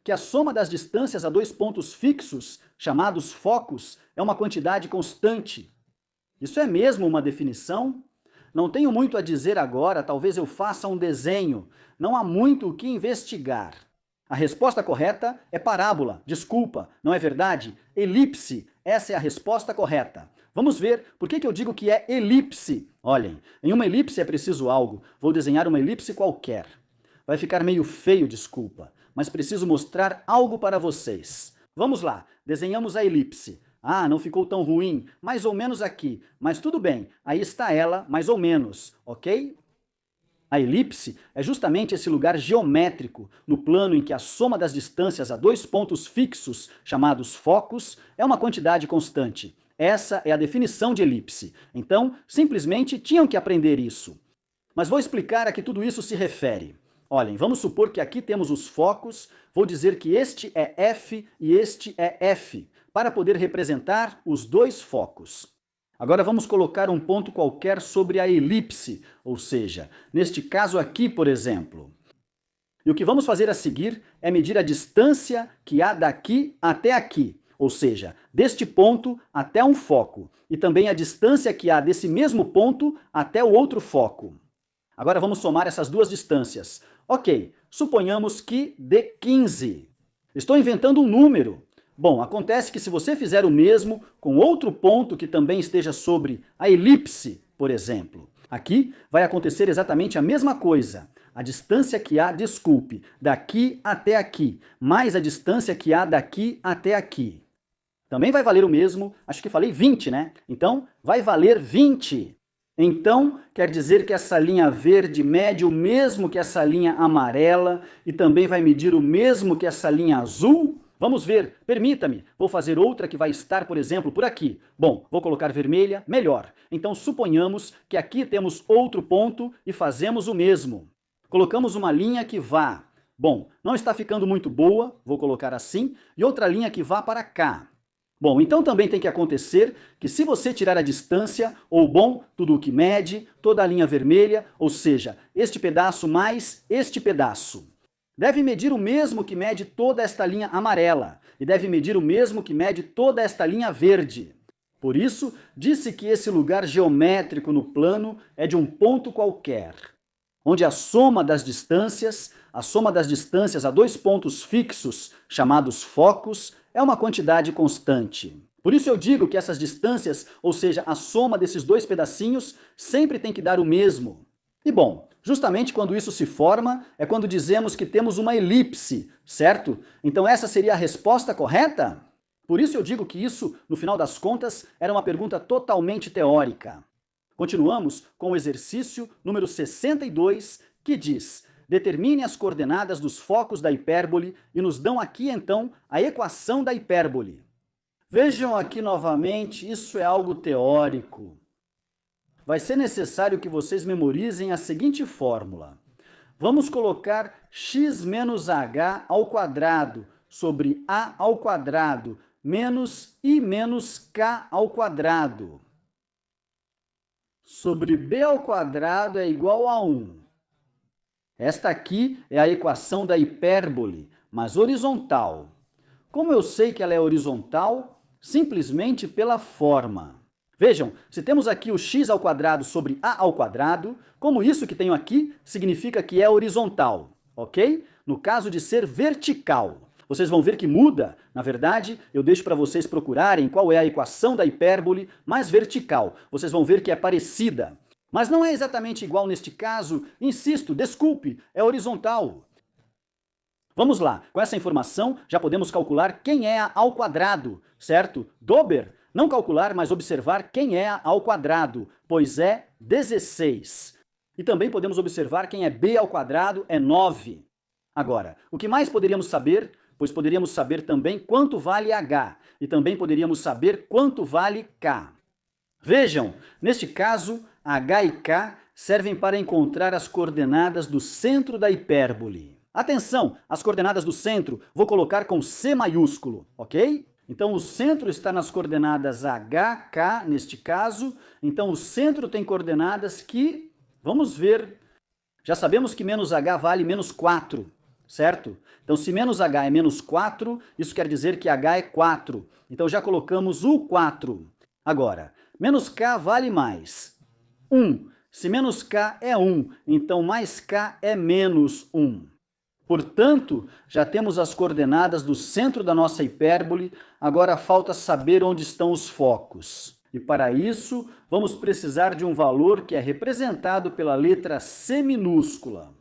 Que a soma das distâncias a dois pontos fixos, chamados focos, é uma quantidade constante. Isso é mesmo uma definição? Não tenho muito a dizer agora, talvez eu faça um desenho. Não há muito o que investigar. A resposta correta é parábola. Desculpa, não é verdade? Elipse. Essa é a resposta correta. Vamos ver por que eu digo que é elipse. Olhem, em uma elipse é preciso algo. Vou desenhar uma elipse qualquer. Vai ficar meio feio, desculpa, mas preciso mostrar algo para vocês. Vamos lá, desenhamos a elipse. Ah, não ficou tão ruim, mais ou menos aqui, mas tudo bem, aí está ela, mais ou menos, ok? A elipse é justamente esse lugar geométrico, no plano em que a soma das distâncias a dois pontos fixos, chamados focos, é uma quantidade constante. Essa é a definição de elipse. Então, simplesmente tinham que aprender isso. Mas vou explicar a que tudo isso se refere. Olhem, vamos supor que aqui temos os focos, vou dizer que este é F e este é F, para poder representar os dois focos. Agora vamos colocar um ponto qualquer sobre a elipse, ou seja, neste caso aqui, por exemplo. E o que vamos fazer a seguir é medir a distância que há daqui até aqui, ou seja, deste ponto até um foco, e também a distância que há desse mesmo ponto até o outro foco. Agora vamos somar essas duas distâncias. Ok, suponhamos que dê 15. Estou inventando um número. Bom, acontece que se você fizer o mesmo com outro ponto que também esteja sobre a elipse, por exemplo, aqui vai acontecer exatamente a mesma coisa. A distância que há, desculpe, daqui até aqui, mais a distância que há daqui até aqui. Também vai valer o mesmo, acho que falei 20, né? Então, vai valer 20. Então, quer dizer que essa linha verde mede o mesmo que essa linha amarela e também vai medir o mesmo que essa linha azul? Vamos ver, permita-me, vou fazer outra que vai estar, por exemplo, por aqui. Bom, vou colocar vermelha, melhor. Então, suponhamos que aqui temos outro ponto e fazemos o mesmo. Colocamos uma linha que vá. Bom, não está ficando muito boa, vou colocar assim, e outra linha que vá para cá. Bom, então também tem que acontecer que se você tirar a distância, ou bom, tudo o que mede, toda a linha vermelha, ou seja, este pedaço mais este pedaço, deve medir o mesmo que mede toda esta linha amarela, e deve medir o mesmo que mede toda esta linha verde. Por isso, disse que esse lugar geométrico no plano é de um ponto qualquer, onde a soma das distâncias a dois pontos fixos, chamados focos, é uma quantidade constante. Por isso eu digo que essas distâncias, ou seja, a soma desses dois pedacinhos, sempre tem que dar o mesmo. E bom, justamente quando isso se forma, é quando dizemos que temos uma elipse, certo? Então essa seria a resposta correta? Por isso eu digo que isso, no final das contas, era uma pergunta totalmente teórica. Continuamos com o exercício número 62, que diz: determine as coordenadas dos focos da hipérbole e nos dão aqui, então, a equação da hipérbole. Vejam aqui novamente, isso é algo teórico. Vai ser necessário que vocês memorizem a seguinte fórmula. Vamos colocar x menos h ao quadrado sobre a ao quadrado menos i menos k ao quadrado sobre b ao quadrado é igual a 1. Esta aqui é a equação da hipérbole, mas horizontal. Como eu sei que ela é horizontal, simplesmente pela forma. Vejam, se temos aqui o x ao quadrado sobre a ao quadrado, como isso que tenho aqui significa que é horizontal, ok? No caso de ser vertical. Vocês vão ver que muda. Na verdade, eu deixo para vocês procurarem qual é a equação da hipérbole mais vertical. Vocês vão ver que é parecida. Mas não é exatamente igual neste caso. Insisto, desculpe, é horizontal. Vamos lá, com essa informação já podemos calcular quem é a ao quadrado, certo? Dober, não calcular, mas observar quem é a ao quadrado, pois é 16. E também podemos observar quem é b ao quadrado, é 9. Agora, o que mais poderíamos saber? Pois poderíamos saber também quanto vale h, e também poderíamos saber quanto vale k. Vejam, neste caso, h e k servem para encontrar as coordenadas do centro da hipérbole. Atenção, as coordenadas do centro vou colocar com C maiúsculo, ok? Então o centro está nas coordenadas h, k, neste caso. Então o centro tem coordenadas que, vamos ver, já sabemos que menos h vale menos 4, certo? Então se menos h é menos 4, isso quer dizer que h é 4. Então já colocamos o 4. Agora, menos k vale mais 1. Se menos k é 1, então mais k é menos 1. Portanto, já temos as coordenadas do centro da nossa hipérbole, agora falta saber onde estão os focos. E para isso, vamos precisar de um valor que é representado pela letra C minúscula.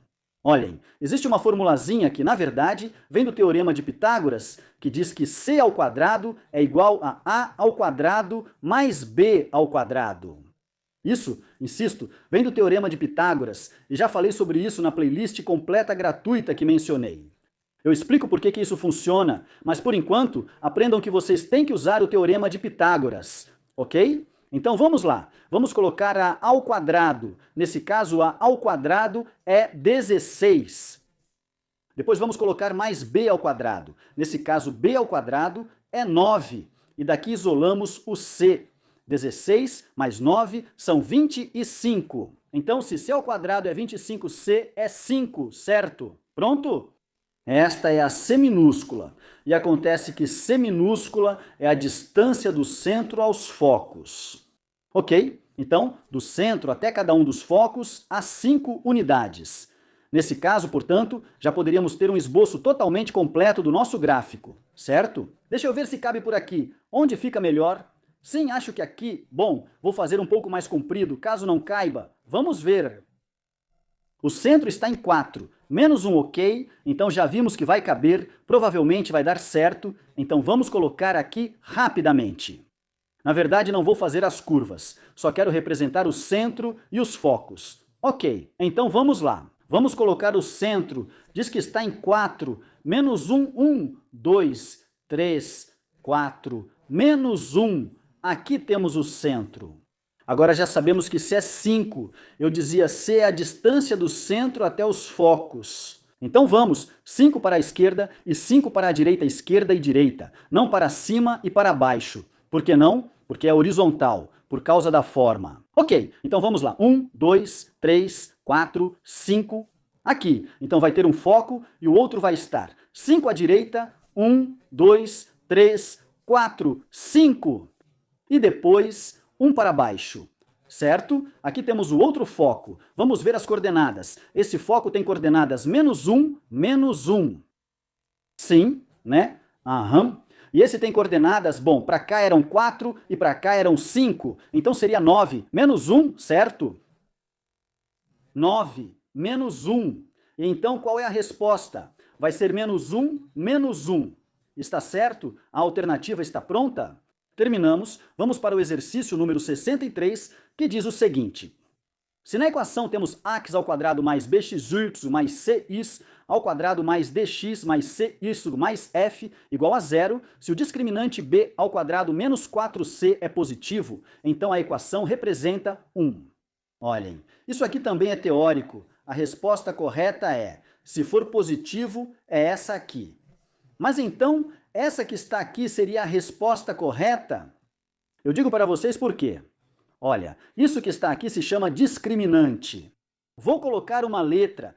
Olhem, existe uma formulazinha que, na verdade, vem do Teorema de Pitágoras, que diz que C ao quadrado é igual a ao quadrado mais B ao quadrado. Isso, insisto, vem do Teorema de Pitágoras, e já falei sobre isso na playlist completa gratuita que mencionei. Eu explico por que isso funciona, mas por enquanto, aprendam que vocês têm que usar o Teorema de Pitágoras, ok? Então vamos lá, vamos colocar a ao quadrado. Nesse caso, a ao quadrado é 16. Depois vamos colocar mais b ao quadrado. Nesse caso, b ao quadrado é 9. E daqui isolamos o c. 16 mais 9 são 25. Então, se c ao quadrado é 25, c é 5, certo? Pronto? Esta é a C minúscula. E acontece que C minúscula é a distância do centro aos focos. Ok? Então, do centro até cada um dos focos, há 5 unidades. Nesse caso, portanto, já poderíamos ter um esboço totalmente completo do nosso gráfico, certo? Deixa eu ver se cabe por aqui. Onde fica melhor? Sim, acho que aqui, bom, vou fazer um pouco mais comprido, caso não caiba. Vamos ver. O centro está em 4, menos um ok, então já vimos que vai caber, provavelmente vai dar certo, então vamos colocar aqui rapidamente. Na verdade, não vou fazer as curvas, só quero representar o centro e os focos. Ok, então vamos lá. Vamos colocar o centro, diz que está em 4, menos 1, 1, 2, 3, 4, menos 1. Aqui temos o centro. Agora já sabemos que C é 5. Eu dizia C é a distância do centro até os focos. Então vamos, 5 para a esquerda e 5 para a direita, esquerda e direita. Não para cima e para baixo. Por que não? Porque é horizontal, por causa da forma. Ok, então vamos lá. 1, 2, 3, 4, 5. Aqui. Então vai ter um foco e o outro vai estar 5 à direita, 1, 2, 3, 4, 5. E depois, 1 para baixo, certo? Aqui temos o outro foco. Vamos ver as coordenadas. Esse foco tem coordenadas menos 1, menos 1. Sim, né? Aham. E esse tem coordenadas, bom, para cá eram 4 e para cá eram 5. Então seria 9, menos 1, certo? 9, menos 1. E então qual é a resposta? Vai ser menos 1, menos 1. Está certo? A alternativa está pronta? Terminamos, vamos para o exercício número 63, que diz o seguinte. Se na equação temos ax ao quadrado mais bxy mais cy ao quadrado mais dx mais cy mais f igual a 0, se o discriminante b ao quadrado menos 4c é positivo, então a equação representa 1. Olhem, isso aqui também é teórico. A resposta correta é, se for positivo, é essa aqui. Mas então, essa que está aqui seria a resposta correta? Eu digo para vocês por quê. Olha, isso que está aqui se chama discriminante. Vou colocar uma letra,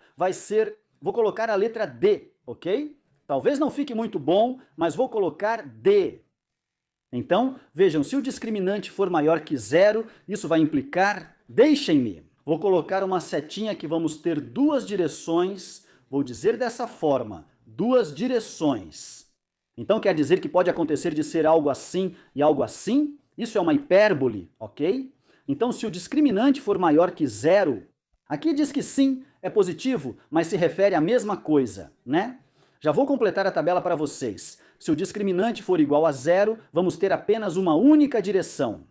vou colocar a letra D, ok? Talvez não fique muito bom, mas vou colocar D. Então, vejam, se o discriminante for maior que zero, isso vai implicar, deixem-me, vou colocar uma setinha que vamos ter duas direções, vou dizer dessa forma, duas direções. Então quer dizer que pode acontecer de ser algo assim e algo assim? Isso é uma hipérbole, ok? Então se o discriminante for maior que zero, aqui diz que sim, é positivo, mas se refere à mesma coisa, né? Já vou completar a tabela para vocês. Se o discriminante for igual a zero, vamos ter apenas uma única direção.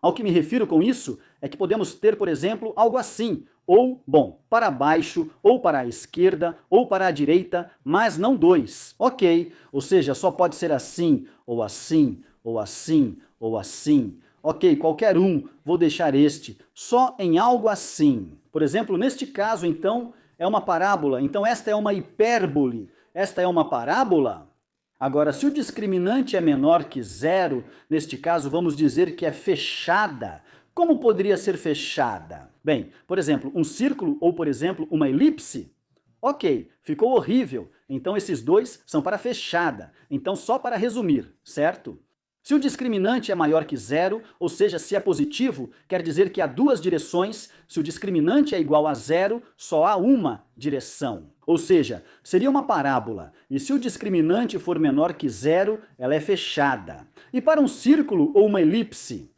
Ao que me refiro com isso é que podemos ter, por exemplo, algo assim, ou, bom, para baixo, ou para a esquerda, ou para a direita, mas não dois. Ok, ou seja, só pode ser assim, ou assim, ou assim, ou assim. Ok, qualquer um, vou deixar este, só em algo assim. Por exemplo, neste caso, então, é uma parábola, então esta é uma hipérbole, esta é uma parábola. Agora, se o discriminante é menor que zero, neste caso vamos dizer que é fechada. Como poderia ser fechada? Bem, por exemplo, um círculo ou, por exemplo, uma elipse? Ok, ficou horrível, então esses dois são para fechada. Então só para resumir, certo? Se o discriminante é maior que zero, ou seja, se é positivo, quer dizer que há duas direções. Se o discriminante é igual a zero, só há uma direção. Ou seja, seria uma parábola, e se o discriminante for menor que zero, ela é fechada. E para um círculo ou uma elipse?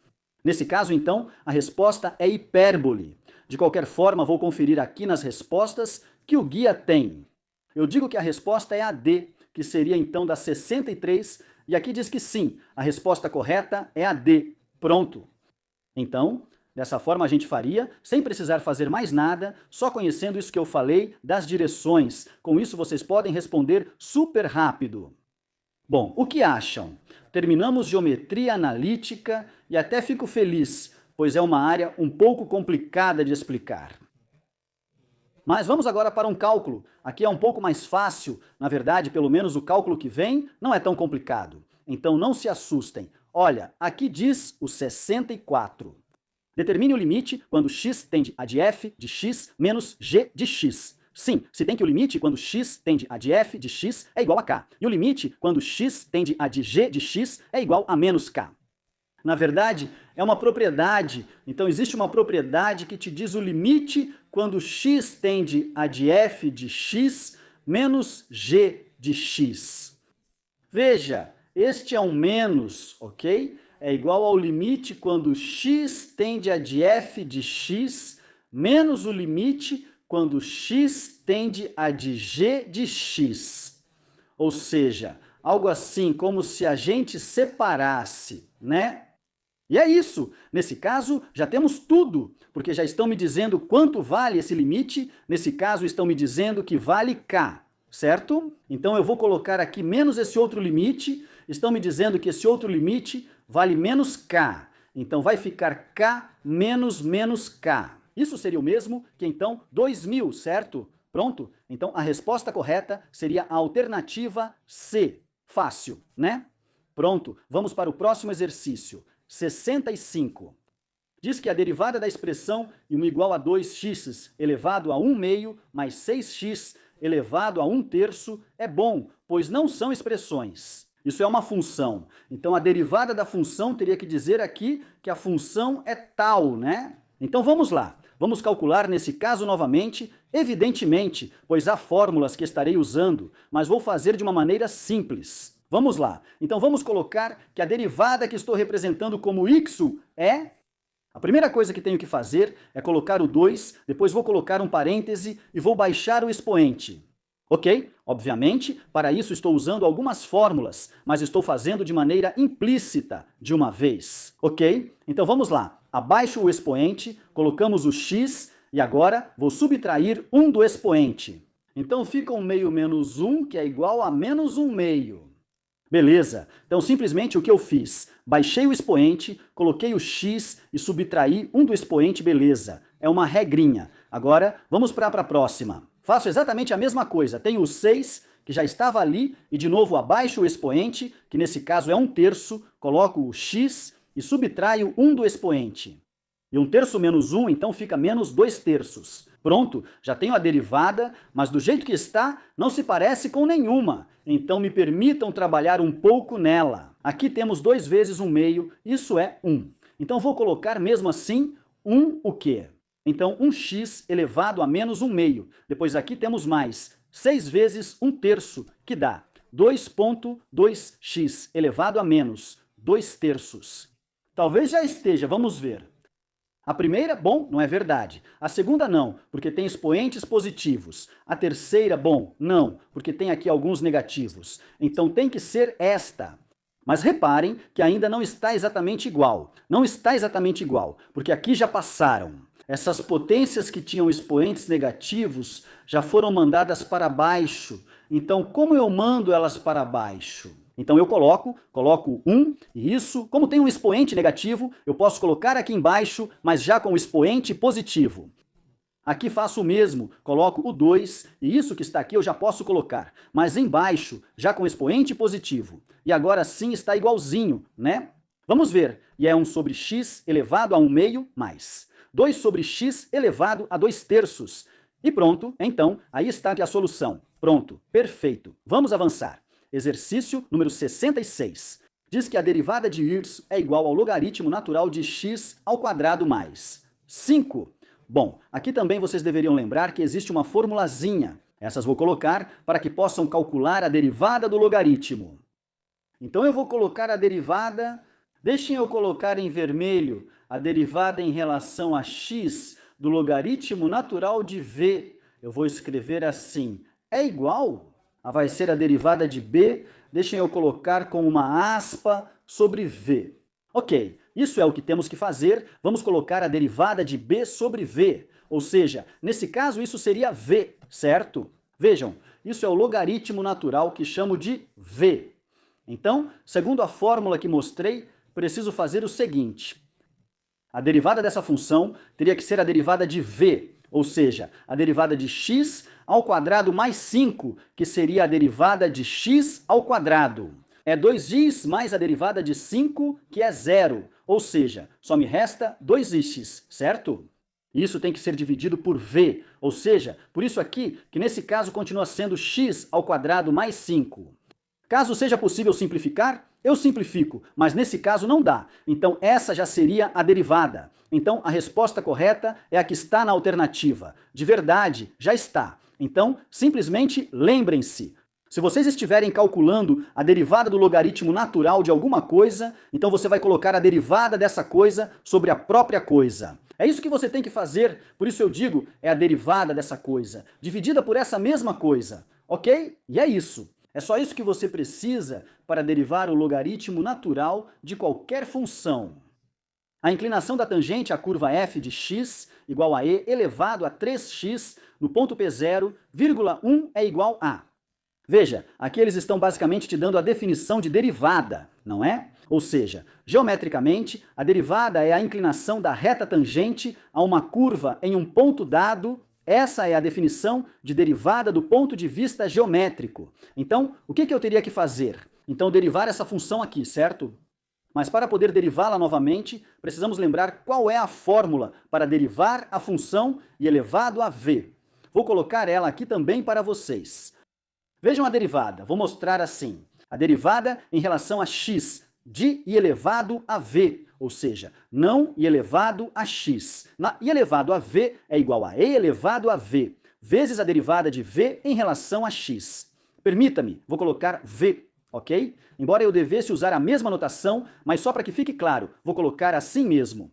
Nesse caso, então, a resposta é hipérbole. De qualquer forma, vou conferir aqui nas respostas que o guia tem. Eu digo que a resposta é a D, que seria então da 63, e aqui diz que sim, a resposta correta é a D. Pronto. Então, dessa forma a gente faria, sem precisar fazer mais nada, só conhecendo isso que eu falei das direções. Com isso vocês podem responder super rápido. Bom, o que acham? Terminamos geometria analítica e até fico feliz, pois é uma área um pouco complicada de explicar. Mas vamos agora para um cálculo. Aqui é um pouco mais fácil, na verdade, pelo menos o cálculo que vem não é tão complicado. Então não se assustem. Olha, aqui diz o 64. Determine o limite quando x tende a de f de x menos g de x. Sim, se tem que o limite quando x tende a de f de x é igual a k. E o limite quando x tende a de g de x é igual a menos k. Na verdade, é uma propriedade. Então existe uma propriedade que te diz o limite quando x tende a de f de x menos g de x. Veja, este é um menos, ok? É igual ao limite quando x tende a de f de x menos o limite quando x tende a de g de x. Ou seja, algo assim como se a gente separasse, né? E é isso. Nesse caso, já temos tudo, porque já estão me dizendo quanto vale esse limite. Nesse caso, estão me dizendo que vale k, certo? Então eu vou colocar aqui menos esse outro limite. Estão me dizendo que esse outro limite vale menos k. Então vai ficar k menos menos k. Isso seria o mesmo que então 2000, certo? Pronto? Então a resposta correta seria a alternativa C. Fácil, né? Pronto, vamos para o próximo exercício. 65. Diz que a derivada da expressão 1 igual a 2x elevado a 1 meio mais 6x elevado a 1 terço é bom, pois não são expressões. Isso é uma função. Então a derivada da função teria que dizer aqui que a função é tal, né? Então vamos lá. Vamos calcular nesse caso novamente, evidentemente, pois há fórmulas que estarei usando, mas vou fazer de uma maneira simples. Vamos lá. Então vamos colocar que a derivada que estou representando como x é... A primeira coisa que tenho que fazer é colocar o 2, depois vou colocar um parêntese e vou baixar o expoente. Ok? Obviamente, para isso estou usando algumas fórmulas, mas estou fazendo de maneira implícita de uma vez. Ok? Então vamos lá. Abaixo o expoente, colocamos o x e agora vou subtrair 1 do expoente. Então fica 1 meio menos 1, que é igual a menos 1 meio. Beleza, então simplesmente o que eu fiz? Baixei o expoente, coloquei o x e subtraí 1 do expoente, beleza. É uma regrinha. Agora, vamos para a próxima. Faço exatamente a mesma coisa. Tenho o 6, que já estava ali, e de novo abaixo o expoente, que nesse caso é 1 terço, coloco o x e subtraio 1 do expoente. E 1 terço menos 1, então fica menos 2 terços. Pronto, já tenho a derivada, mas do jeito que está, não se parece com nenhuma. Então me permitam trabalhar um pouco nela. Aqui temos 2 vezes 1/2, isso é 1. Então vou colocar mesmo assim 1 o quê? Então 1x elevado a menos 1/2. Depois aqui temos mais 6 vezes 1/3, que dá 2,2x elevado a menos 2/3. Talvez já esteja, vamos ver. A primeira, bom, não é verdade. A segunda, não, porque tem expoentes positivos. A terceira, bom, não, porque tem aqui alguns negativos. Então tem que ser esta. Mas reparem que ainda não está exatamente igual. Não está exatamente igual, porque aqui já passaram. Essas potências que tinham expoentes negativos já foram mandadas para baixo. Então, como eu mando elas para baixo? Então eu coloco 1, e isso, como tem um expoente negativo, eu posso colocar aqui embaixo, mas já com o expoente positivo. Aqui faço o mesmo, coloco o 2, e isso que está aqui eu já posso colocar, mas embaixo, já com expoente positivo. E agora sim está igualzinho, né? Vamos ver, e é 1 sobre x elevado a 1/2 mais 2 sobre x elevado a 2/3. E pronto, então, aí está aqui a solução. Pronto, perfeito. Vamos avançar. Exercício número 66. Diz que a derivada de y é igual ao logaritmo natural de x ao quadrado mais 5. Bom, aqui também vocês deveriam lembrar que existe uma formulazinha. Essas vou colocar para que possam calcular a derivada do logaritmo. Então eu vou colocar a derivada, deixem eu colocar em vermelho, a derivada em relação a x do logaritmo natural de v. Eu vou escrever assim, é igual... vai ser a derivada de b, deixem eu colocar com uma aspa sobre v. Ok, isso é o que temos que fazer, vamos colocar a derivada de b sobre v, ou seja, nesse caso isso seria v, certo? Vejam, isso é o logaritmo natural que chamo de v. Então, segundo a fórmula que mostrei, preciso fazer o seguinte. A derivada dessa função teria que ser a derivada de v, ou seja, a derivada de x ao quadrado mais 5, que seria a derivada de x ao quadrado. É 2x mais a derivada de 5, que é 0, ou seja, só me resta 2x, certo? Isso tem que ser dividido por v, ou seja, por isso aqui, que nesse caso continua sendo x ao quadrado mais 5. Caso seja possível simplificar, eu simplifico, mas nesse caso não dá. Então essa já seria a derivada. Então a resposta correta é a que está na alternativa. De verdade, já está. Então, simplesmente lembrem-se. Se vocês estiverem calculando a derivada do logaritmo natural de alguma coisa, então você vai colocar a derivada dessa coisa sobre a própria coisa. É isso que você tem que fazer, por isso eu digo, é a derivada dessa coisa, dividida por essa mesma coisa, ok? E é isso. É só isso que você precisa para derivar o logaritmo natural de qualquer função. A inclinação da tangente à curva f de x igual a e elevado a 3x no ponto P0, vírgula 1 é igual a... Veja, aqui eles estão basicamente te dando a definição de derivada, não é? Ou seja, geometricamente, a derivada é a inclinação da reta tangente a uma curva em um ponto dado. Essa é a definição de derivada do ponto de vista geométrico. Então, o que eu teria que fazer? Então, derivar essa função aqui, certo? Mas para poder derivá-la novamente, precisamos lembrar qual é a fórmula para derivar a função i elevado a v. Vou colocar ela aqui também para vocês. Vejam a derivada, vou mostrar assim. A derivada em relação a x de i elevado a v, ou seja, não i elevado a x. I elevado a v é igual a e elevado a v, vezes a derivada de v em relação a x. Permita-me, vou colocar v, ok? Embora eu devesse usar a mesma notação, mas só para que fique claro, vou colocar assim mesmo.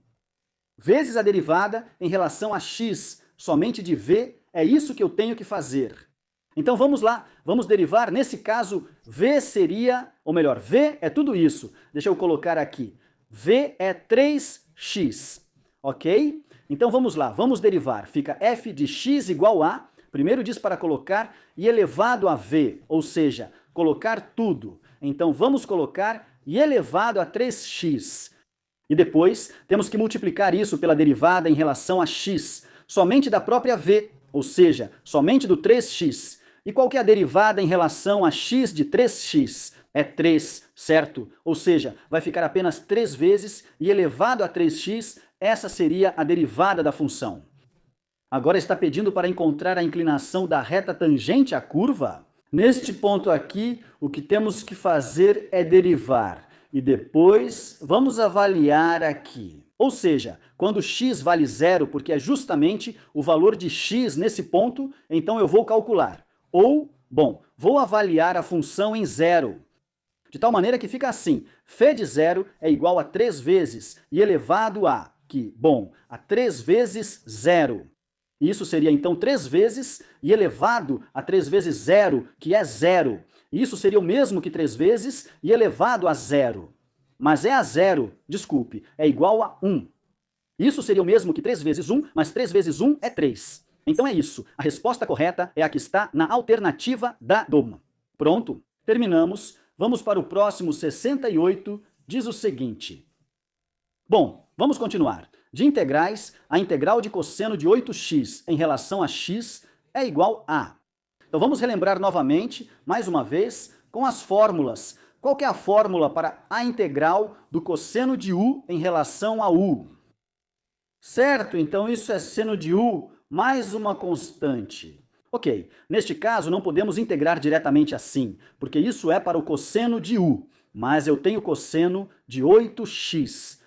Vezes a derivada em relação a x, somente de v, é isso que eu tenho que fazer. Então vamos lá, vamos derivar, nesse caso, v seria, ou melhor, v é tudo isso. Deixa eu colocar aqui, v é 3x, ok? Então vamos lá, vamos derivar, fica f de x igual a, primeiro diz para colocar i elevado a v, ou seja, colocar tudo. Então vamos colocar i elevado a 3x. E depois temos que multiplicar isso pela derivada em relação a x, somente da própria v, ou seja, somente do 3x. E qual que é a derivada em relação a x de 3x? É 3, certo? Ou seja, vai ficar apenas 3 vezes e elevado a 3x, essa seria a derivada da função. Agora está pedindo para encontrar a inclinação da reta tangente à curva? Neste ponto aqui, o que temos que fazer é derivar. e depois vamos avaliar aqui. Ou seja, quando x vale zero, porque é justamente o valor de x nesse ponto, então eu vou calcular. Ou, bom, vou avaliar a função em zero. De tal maneira que fica assim, φ de zero é igual a 3 vezes e elevado a, a 3 vezes zero. Isso seria então 3 vezes e elevado a 3 vezes zero, que é zero. Isso seria o mesmo que 3 vezes e elevado a zero. Mas é a zero, desculpe, é igual a 1. Isso seria o mesmo que 3 vezes 1, mas 3 vezes 1 é 3. Então é isso. A resposta correta é a que está na alternativa da doma. Pronto, terminamos. Vamos para o próximo 68, diz o seguinte. Bom, vamos continuar. De integrais, a integral de cosseno de 8x em relação a x é igual a. Então vamos relembrar novamente, mais uma vez, com as fórmulas. Qual que é a fórmula para a integral do cosseno de u em relação a u? Certo, então isso é seno de u mais uma constante. Ok, neste caso não podemos integrar diretamente assim, porque isso é para o cosseno de u, mas eu tenho cosseno de 8x.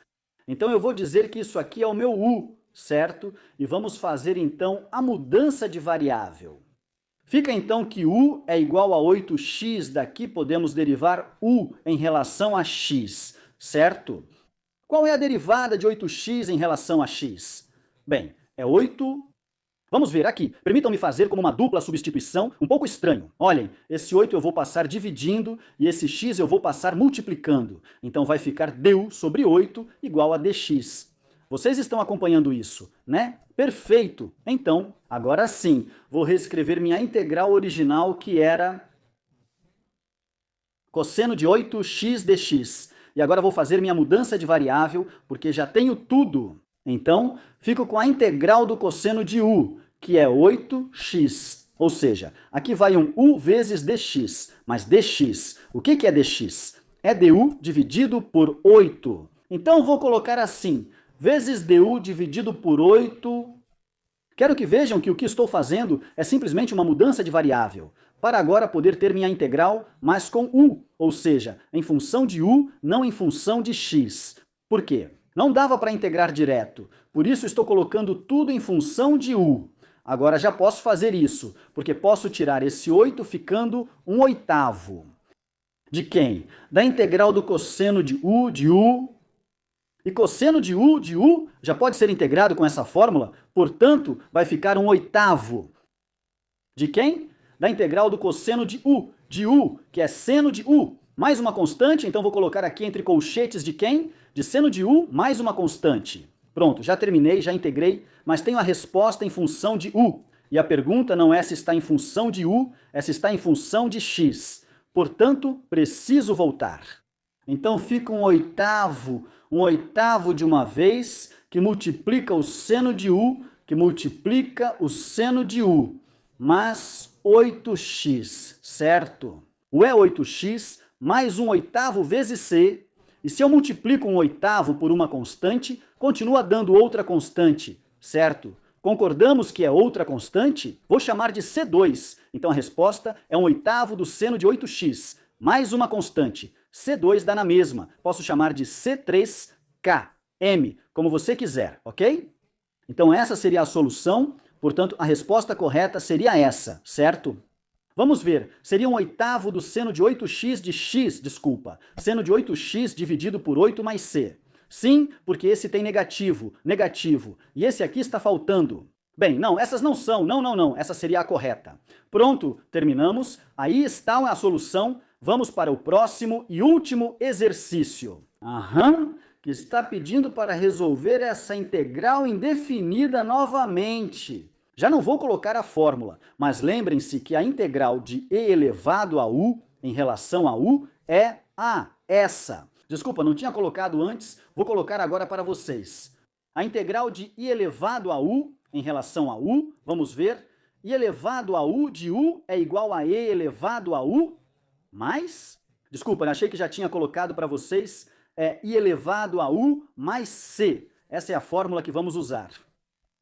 Então eu vou dizer que isso aqui é o meu u, certo? E vamos fazer então a mudança de variável. Fica então que u é igual a 8x, daqui podemos derivar u em relação a x, certo? Qual é a derivada de 8x em relação a x? Bem, é 8... Vamos ver aqui. Permitam-me fazer como uma dupla substituição, um pouco estranho. Olhem, esse 8 eu vou passar dividindo e esse x eu vou passar multiplicando. Então vai ficar du sobre 8 igual a dx. Vocês estão acompanhando isso, né? Perfeito! Então, agora sim, vou reescrever minha integral original, que era cosseno de 8x dx. E agora vou fazer minha mudança de variável, porque já tenho tudo. Então, fico com a integral do cosseno de u, que é 8x. Ou seja, aqui vai um u vezes dx. Mas dx, o que é dx? É du dividido por 8. Então, vou colocar assim, vezes du dividido por 8. Quero que vejam que o que estou fazendo é simplesmente uma mudança de variável, para agora poder ter minha integral, mas com u, ou seja, em função de u, não em função de x. Por quê? Não dava para integrar direto, por isso estou colocando tudo em função de u. Agora já posso fazer isso, porque posso tirar esse 8 ficando 1/8. De quem? Da integral do cosseno de u. E cosseno de u já pode ser integrado com essa fórmula, portanto, vai ficar 1/8. De quem? Da integral do cosseno de u, que é seno de u. Mais uma constante, então vou colocar aqui entre colchetes de quem? De seno de u mais uma constante. Pronto, já terminei, já integrei, mas tenho a resposta em função de u. E a pergunta não é se está em função de u, é se está em função de x. Portanto, preciso voltar. Então fica 1/8 de uma vez, que multiplica o seno de u, que multiplica o seno de u, mas 8x, certo? O é 8x mais 1/8 vezes c, e se eu multiplico 1/8 por uma constante, continua dando outra constante, certo? Concordamos que é outra constante? Vou chamar de C2, então a resposta é 1/8 do seno de 8x, mais uma constante. C2 dá na mesma, posso chamar de C3K, M, como você quiser, ok? Então essa seria a solução, portanto a resposta correta seria essa, certo? Vamos ver, seria 1/8 do seno de 8x de x, seno de 8x dividido por 8 mais c. Sim, porque esse tem negativo, e esse aqui está faltando. Bem, não, essas não são, não, essa seria a correta. Pronto, terminamos, aí está a solução, vamos para o próximo e último exercício. Que está pedindo para resolver essa integral indefinida novamente. Já não vou colocar a fórmula, mas lembrem-se que a integral de e elevado a u em relação a u é essa. Desculpa, não tinha colocado antes, vou colocar agora para vocês. A integral de i elevado a u em relação a u, vamos ver, i elevado a u de u é igual a e elevado a u mais... Desculpa, achei que já tinha colocado para vocês, i elevado a u mais c. Essa é a fórmula que vamos usar.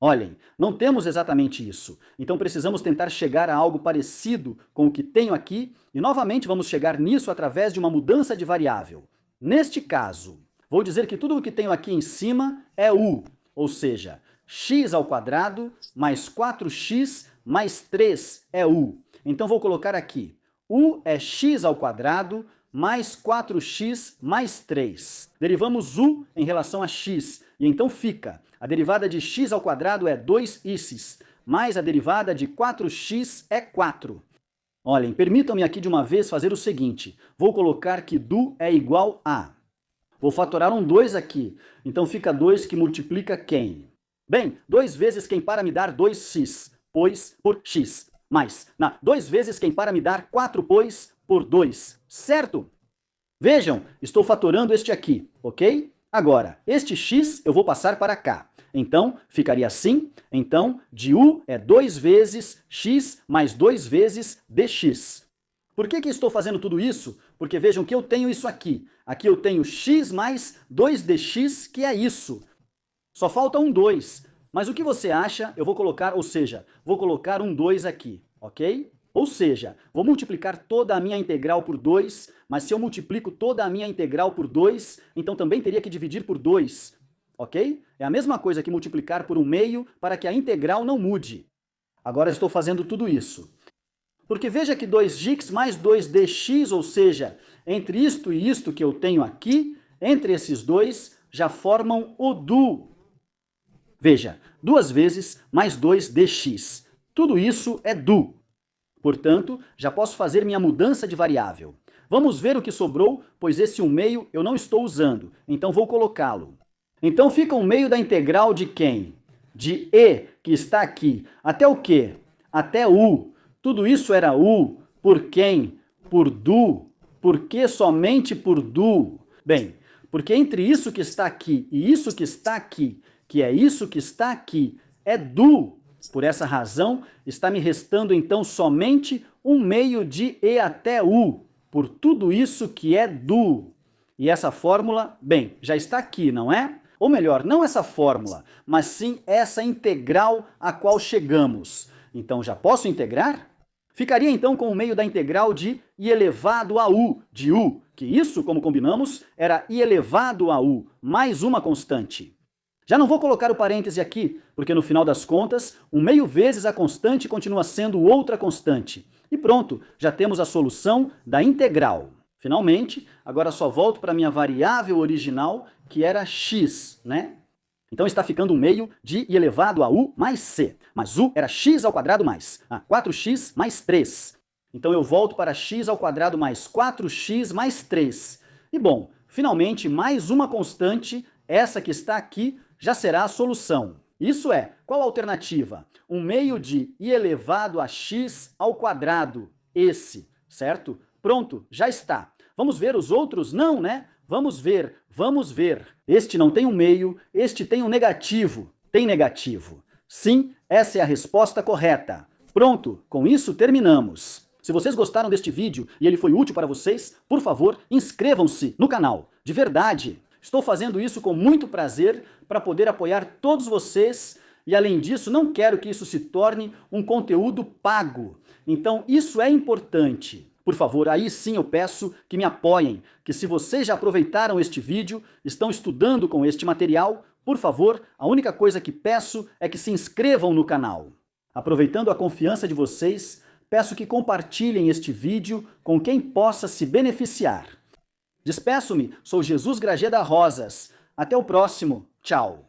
Olhem, não temos exatamente isso, então precisamos tentar chegar a algo parecido com o que tenho aqui, e novamente vamos chegar nisso através de uma mudança de variável. Neste caso, vou dizer que tudo o que tenho aqui em cima é u, ou seja, x ao quadrado mais 4x mais 3 é u. Então vou colocar aqui, u é x ao quadrado mais 4x mais 3. Derivamos u em relação a x, e então fica, a derivada de x ao quadrado é 2x, mais a derivada de 4x é 4. Olhem, permitam-me aqui de uma vez fazer o seguinte, vou colocar que du é igual a. Vou fatorar um 2 aqui, então fica 2 que multiplica quem? Bem, 2 vezes quem para me dar 2x, pois, por x. Mais, 2 vezes quem para me dar 4, pois, por 2, certo? Vejam, estou fatorando este aqui, ok? Agora, este x eu vou passar para cá. Então, ficaria assim. Então, de u é 2 vezes x mais 2 vezes dx. Por que estou fazendo tudo isso? Porque vejam que eu tenho isso aqui. Aqui eu tenho x mais 2dx, que é isso. Só falta um 2. Mas o que você acha? Eu vou colocar, ou seja, vou colocar um 2 aqui, ok? Ou seja, vou multiplicar toda a minha integral por 2, mas se eu multiplico toda a minha integral por 2, então também teria que dividir por 2, ok? É a mesma coisa que multiplicar por 1/2 para que a integral não mude. Agora estou fazendo tudo isso. Porque veja que 2x mais 2dx, ou seja, entre isto e isto que eu tenho aqui, entre esses dois, já formam o du. Veja, 2 vezes mais 2dx. Tudo isso é du. Portanto, já posso fazer minha mudança de variável. Vamos ver o que sobrou, pois esse 1/2 eu não estou usando, então vou colocá-lo. Então fica 1/2 da integral de quem? De e, que está aqui. Até o quê? Até u. Tudo isso era u. Por quem? Por du. Por que somente por du? Bem, porque entre isso que está aqui e isso que está aqui, que é isso que está aqui, é du. Por essa razão, está me restando então somente 1/2 de e até u, por tudo isso que é du. E essa fórmula, bem, já está aqui, não é? Ou melhor, não essa fórmula, mas sim essa integral a qual chegamos. Então já posso integrar? Ficaria então com 1/2 da integral de i elevado a u, de u, que isso, como combinamos, era i elevado a u, mais uma constante. Já não vou colocar o parêntese aqui, porque no final das contas, 1/2 vezes a constante continua sendo outra constante. E pronto, já temos a solução da integral. Finalmente, agora só volto para a minha variável original, que era x, né? Então está ficando 1/2 de i elevado a u mais c. Mas u era x ao quadrado mais 4x mais 3. Então eu volto para x ao quadrado mais 4x mais 3. E bom, finalmente mais uma constante, essa que está aqui, já será a solução. Isso é, qual a alternativa? 1/2 de i elevado a x ao quadrado, esse, certo? Pronto, já está. Vamos ver os outros? Não, né? Vamos ver, vamos ver. Este não tem 1/2, este tem um negativo. Tem negativo. Sim, essa é a resposta correta. Pronto, com isso terminamos. Se vocês gostaram deste vídeo e ele foi útil para vocês, por favor, inscrevam-se no canal. De verdade. Estou fazendo isso com muito prazer para poder apoiar todos vocês e, além disso, não quero que isso se torne um conteúdo pago. Então, isso é importante. Por favor, aí sim eu peço que me apoiem, que se vocês já aproveitaram este vídeo, estão estudando com este material, por favor, a única coisa que peço é que se inscrevam no canal. Aproveitando a confiança de vocês, peço que compartilhem este vídeo com quem possa se beneficiar. Despeço-me, sou Jesus Grageda Rosas. Até o próximo. Tchau.